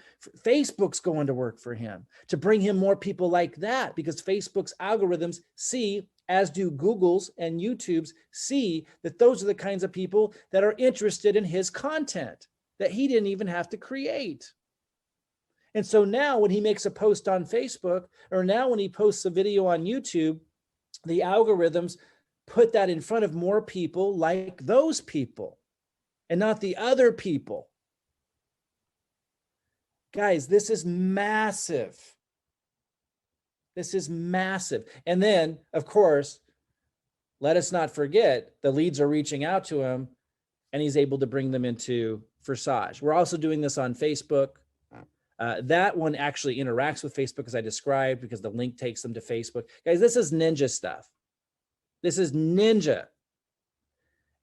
C: Facebook's going to work for him to bring him more people like that, because Facebook's algorithms see, as do Google's and YouTube's, see that those are the kinds of people that are interested in his content that he didn't even have to create. And so now when he makes a post on Facebook, or now when he posts a video on YouTube, the algorithms put that in front of more people like those people and not the other people. Guys, this is massive. This is massive. And then, of course, let us not forget the leads are reaching out to him and he's able to bring them into Forsage. We're also doing this on Facebook. That one actually interacts with Facebook as I described, because the link takes them to Facebook. Guys, this is ninja stuff. This is ninja.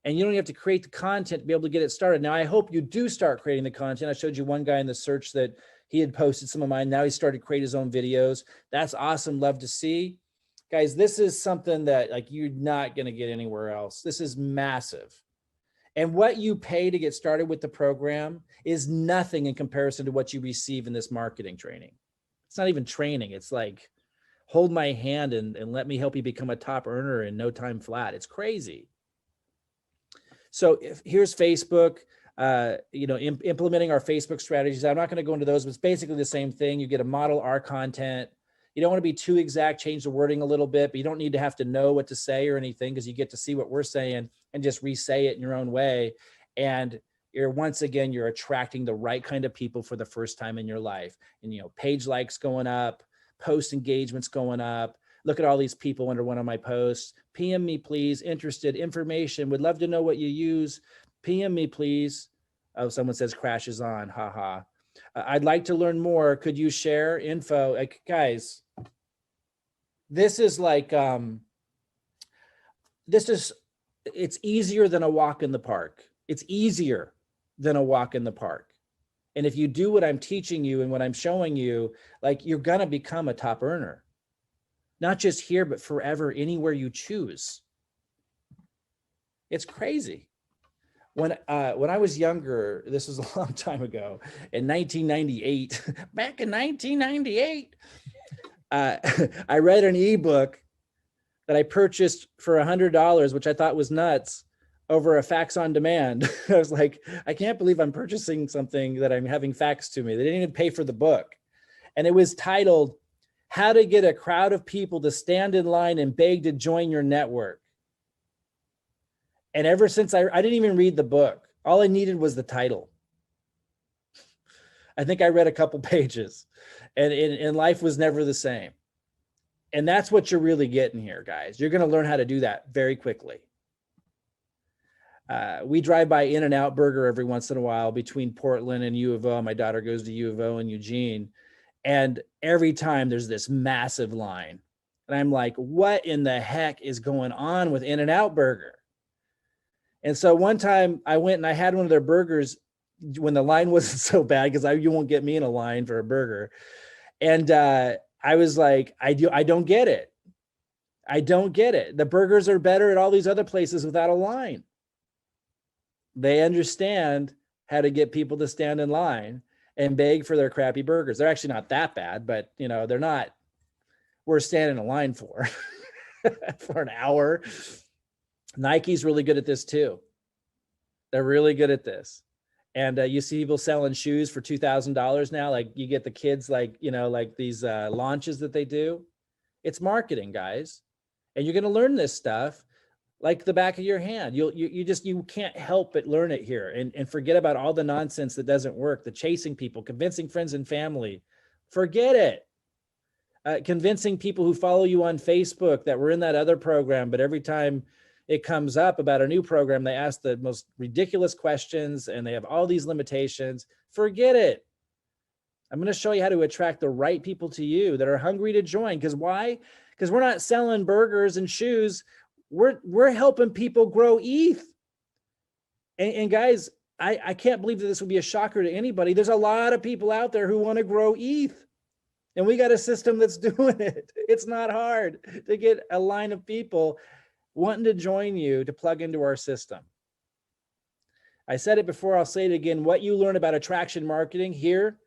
C: And you don't have to create the content to be able to get it started. Now, I hope you do start creating the content. I showed you one guy in the search that he had posted some of mine. Now he started to create his own videos. That's awesome. Love to see. Guys, this is something that like you're not going to get anywhere else. This is massive. And what you pay to get started with the program is nothing in comparison to what you receive in this marketing training. It's not even training. It's like, hold my hand and let me help you become a top earner in no time flat. It's crazy. So here's Facebook, implementing our Facebook strategies. I'm not going to go into those, but it's basically the same thing. You get to model our content. You don't want to be too exact, change the wording a little bit, but you don't need to have to know what to say or anything, because you get to see what we're saying and just re-say it in your own way. And once again, you're attracting the right kind of people for the first time in your life. And, page likes going up, post engagements going up. Look at all these people under one of my posts. PM me, please. Interested, information. Would love to know what you use. PM me, please. Oh, someone says crashes on. Haha. I'd like to learn more. Could you share info? Like, guys, this is like, it's easier than a walk in the park. It's easier than a walk in the park. And if you do what I'm teaching you and what I'm showing you, like, you're going to become a top earner. Not just here, but forever, anywhere you choose. It's crazy. When I was younger, this was a long time ago, in 1998, back in 1998, I read an ebook that I purchased for $100, which I thought was nuts, over a fax on demand. I was like, I can't believe I'm purchasing something that I'm having faxed to me. They didn't even pay for the book. And it was titled, How to Get a Crowd of People to Stand in Line and Beg to Join Your Network. And ever since I didn't even read the book. All I needed was the title. I think I read a couple pages, and life was never the same. And that's what you're really getting here, guys. You're going to learn how to do that very quickly. We drive by In-N-Out Burger every once in a while between Portland and U of O. My daughter goes to U of O in Eugene. And every time there's this massive line. And I'm like, what in the heck is going on with In-N-Out Burger? And so one time I went and I had one of their burgers when the line wasn't so bad, because you won't get me in a line for a burger. And I was like, I don't get it. I don't get it. The burgers are better at all these other places without a line. They understand how to get people to stand in line and beg for their crappy burgers. They're actually not that bad, but they're not worth standing in line for for an hour. Nike's really good at this too. They're really good at this. And you see people selling shoes for $2,000 now. Like, you get the kids, like these launches that they do. It's marketing, guys. And you're going to learn this stuff like the back of your hand. You can't help but learn it here and forget about all the nonsense that doesn't work. The chasing people, convincing friends and family. Forget it. Convincing people who follow you on Facebook that were in that other program, but every time it comes up about a new program, they ask the most ridiculous questions and they have all these limitations. Forget it. I'm going to show you how to attract the right people to you that are hungry to join. Because why? Because we're not selling burgers and shoes. We're helping people grow ETH. And guys, I can't believe that this would be a shocker to anybody. There's a lot of people out there who want to grow ETH. And we got a system that's doing it. It's not hard to get a line of people wanting to join you to plug into our system. I said it before, I'll say it again. What you learn about attraction marketing here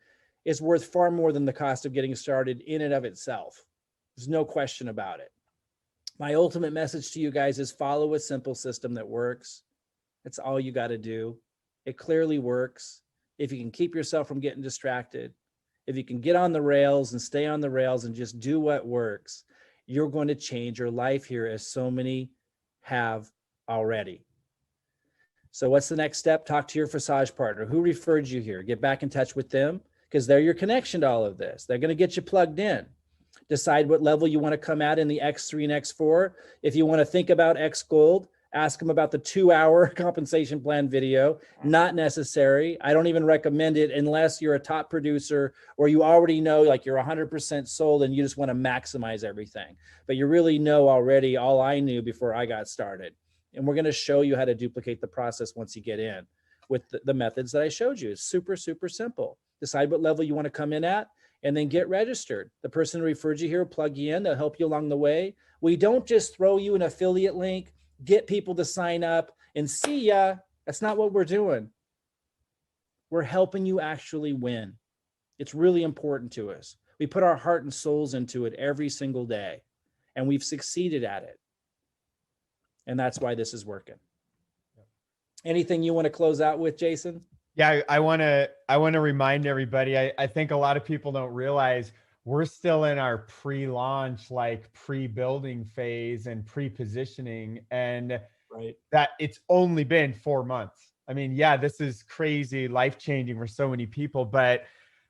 C: is worth far more than the cost of getting started in and of itself. There's no question about it. My ultimate message to you guys is follow a simple system that works. That's all you got to do. It clearly works. If you can keep yourself from getting distracted, if you can get on the rails and stay on the rails and just do what works, you're going to change your life here, as so many have already. So what's the next step? Talk to your Visage partner. Who referred you here? Get back in touch with them, because they're your connection to all of this. They're going to get you plugged in. Decide what level you want to come at in the X3 and X4. If you want to think about X Gold, ask them about the 2-hour compensation plan video. Not necessary. I don't even recommend it unless you're a top producer or you already know, like, you're 100% sold and you just want to maximize everything. But you really know already all I knew before I got started. And we're going to show you how to duplicate the process once you get in with the methods that I showed you. It's super, super simple. Decide what level you want to come in at, and then get registered. The person who referred you here will plug you in. They'll help you along the way. We don't just throw you an affiliate link, get people to sign up, and see ya. That's not what we're doing. We're helping you actually win. It's really important to us. We put our heart and souls into it every single day, and we've succeeded at it. And that's why this is working. Anything you want to close out with, Jason?
B: Yeah, I want to remind everybody. I think a lot of people don't realize we're still in our pre-launch, like pre-building phase and pre-positioning, and that it's only been 4 months. I mean, yeah, this is crazy, life-changing for so many people. But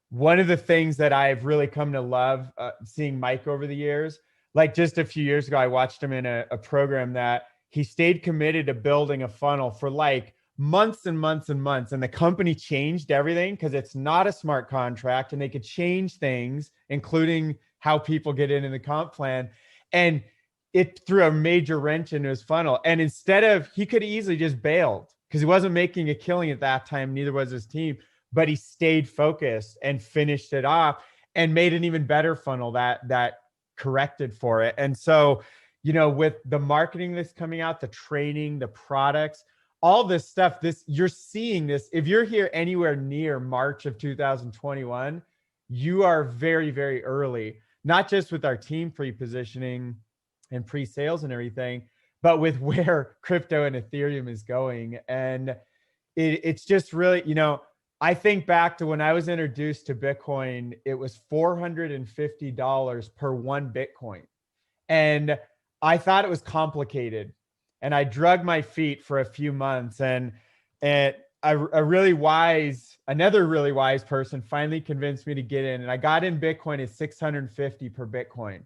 B: one of the things that I've really come to love seeing Mike over the years, like just a few years ago, I watched him in a program that he stayed committed to building a funnel for like months and months and months. And the company changed everything because it's not a smart contract and they could change things, including how people get in the comp plan. And it threw a major wrench into his funnel. And instead of, he could easily just bailed because he wasn't making a killing at that time. Neither was his team, but he stayed focused and finished it off and made an even better funnel that corrected for it. And so, you know, with the marketing that's coming out, the training, the products, all this stuff, you're seeing this. If you're here anywhere near March of 2021, you are very, very early, not just with our team pre-positioning and pre-sales and everything, but with where crypto and Ethereum is going. And it's just really, you know, I think back to when I was introduced to Bitcoin, it was $450 per one Bitcoin. And I thought it was complicated. And I drug my feet for a few months, and another really wise person finally convinced me to get in. And I got in Bitcoin at 650 per Bitcoin.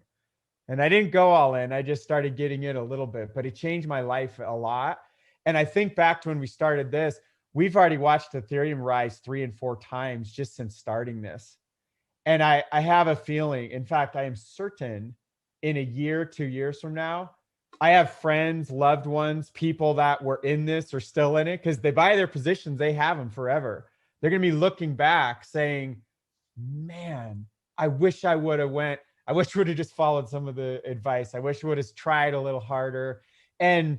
B: And I didn't go all in. I just started getting in a little bit, but it changed my life a lot. And I think back to when we started this, we've already watched Ethereum rise 3 and 4 times just since starting this. And I have a feeling, in fact, I am certain in a year, 2 years from now, I have friends, loved ones, people that were in this or still in it because they buy their positions, they have them forever. They're going to be looking back saying, man, I wish I would have just followed some of the advice. I wish I would have tried a little harder. And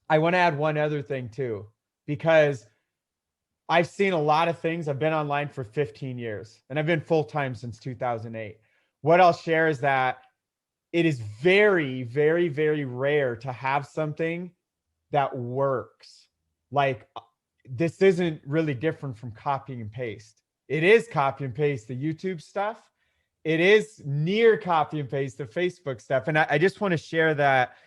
B: I want to add one other thing too, because I've seen a lot of things. I've been online for 15 years and I've been full-time since 2008. What I'll share is that it is very, very, very rare to have something that works. Like, this isn't really different from copy and paste. It is copy and paste the YouTube stuff. It is near copy and paste the Facebook stuff. And I just want to share that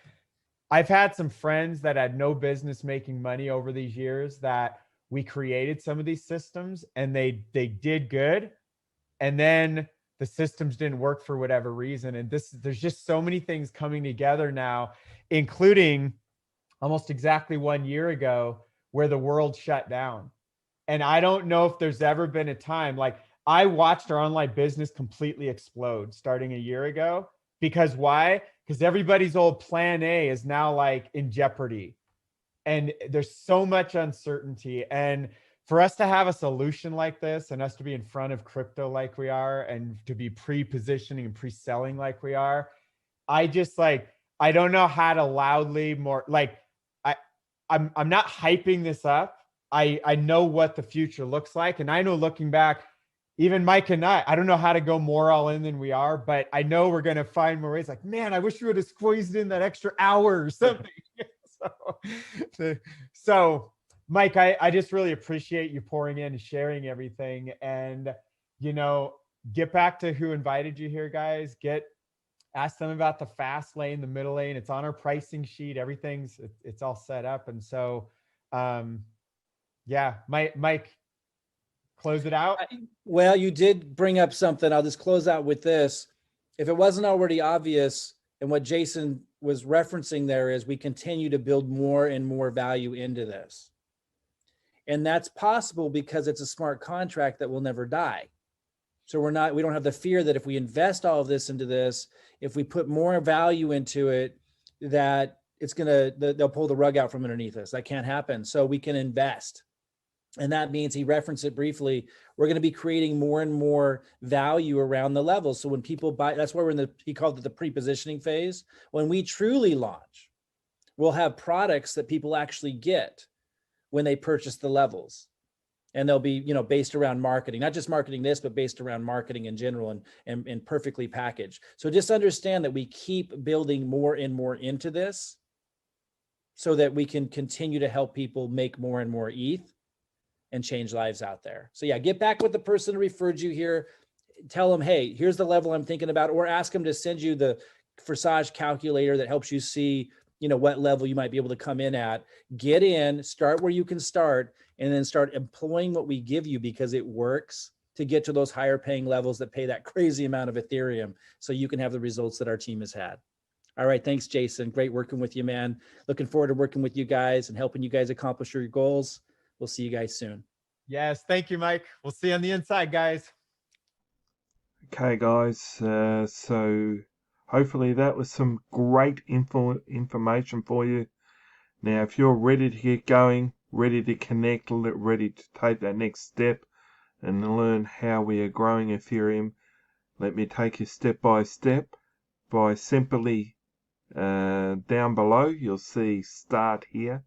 B: I've had some friends that had no business making money over these years that we created some of these systems and they did good. And then the systems didn't work for whatever reason. And there's just so many things coming together now, including almost exactly 1 year ago where the world shut down. And I don't know if there's ever been a time, like, I watched our online business completely explode starting a year ago. Because why? Because everybody's old plan A is now like in jeopardy. And there's so much uncertainty. And for us to have a solution like this and us to be in front of crypto like we are and to be pre-positioning and pre-selling like we are, I just like, I don't know how to loudly more like I'm not hyping this up. I know what the future looks like. And I know looking back, even Mike and I don't know how to go more all in than we are, but I know we're going to find more ways like, man, I wish we would have squeezed in that extra hour or something. So Mike, I just really appreciate you pouring in and sharing everything. And, you know, get back to who invited you here, guys. Ask them about the fast lane, the middle lane. It's on our pricing sheet. It's all set up. And so, yeah, Mike, close it out.
C: Well, you did bring up something. I'll just close out with this. If it wasn't already obvious, and what Jason was referencing there is we continue to build more and more value into this. And that's possible because it's a smart contract that will never die. So we don't have the fear that if we invest all of this into this, if we put more value into it, that they'll pull the rug out from underneath us. That can't happen. So we can invest. And that means, he referenced it briefly, we're going to be creating more and more value around the levels. So when people buy, that's why he called it the pre-positioning phase. When we truly launch, we'll have products that people actually get when they purchase the levels. And they'll be, based around marketing, not just marketing this, but based around marketing in general and perfectly packaged. So just understand that we keep building more and more into this so that we can continue to help people make more and more ETH and change lives out there. So yeah, get back with the person who referred you here. Tell them, hey, here's the level I'm thinking about, or ask them to send you the Forsage calculator that helps you see, what level you might be able to come in at. Get in, start where you can start, and then start employing what we give you, because it works to get to those higher paying levels that pay that crazy amount of Ethereum, so you can have the results that our team has had. All right. Thanks, Jason. Great working with you, man. Looking forward to working with you guys and helping you guys accomplish your goals. We'll see you guys soon.
B: Yes. Thank you, Mike. We'll see you on the inside, guys.
A: Okay, guys. So hopefully that was some great information for you. Now, if you're ready to get going, ready to connect, ready to take that next step and learn how we are growing Ethereum, let me take you step by step by simply down below. You'll see start here.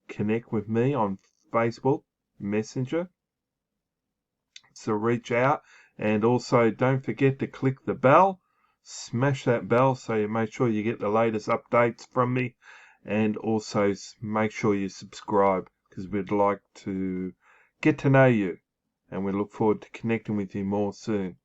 A: Connect with me on Facebook Messenger. So reach out, and also don't forget to click the bell. Smash that bell so you make sure you get the latest updates from me, and also make sure you subscribe, because we'd like to get to know you, and we look forward to connecting with you more soon.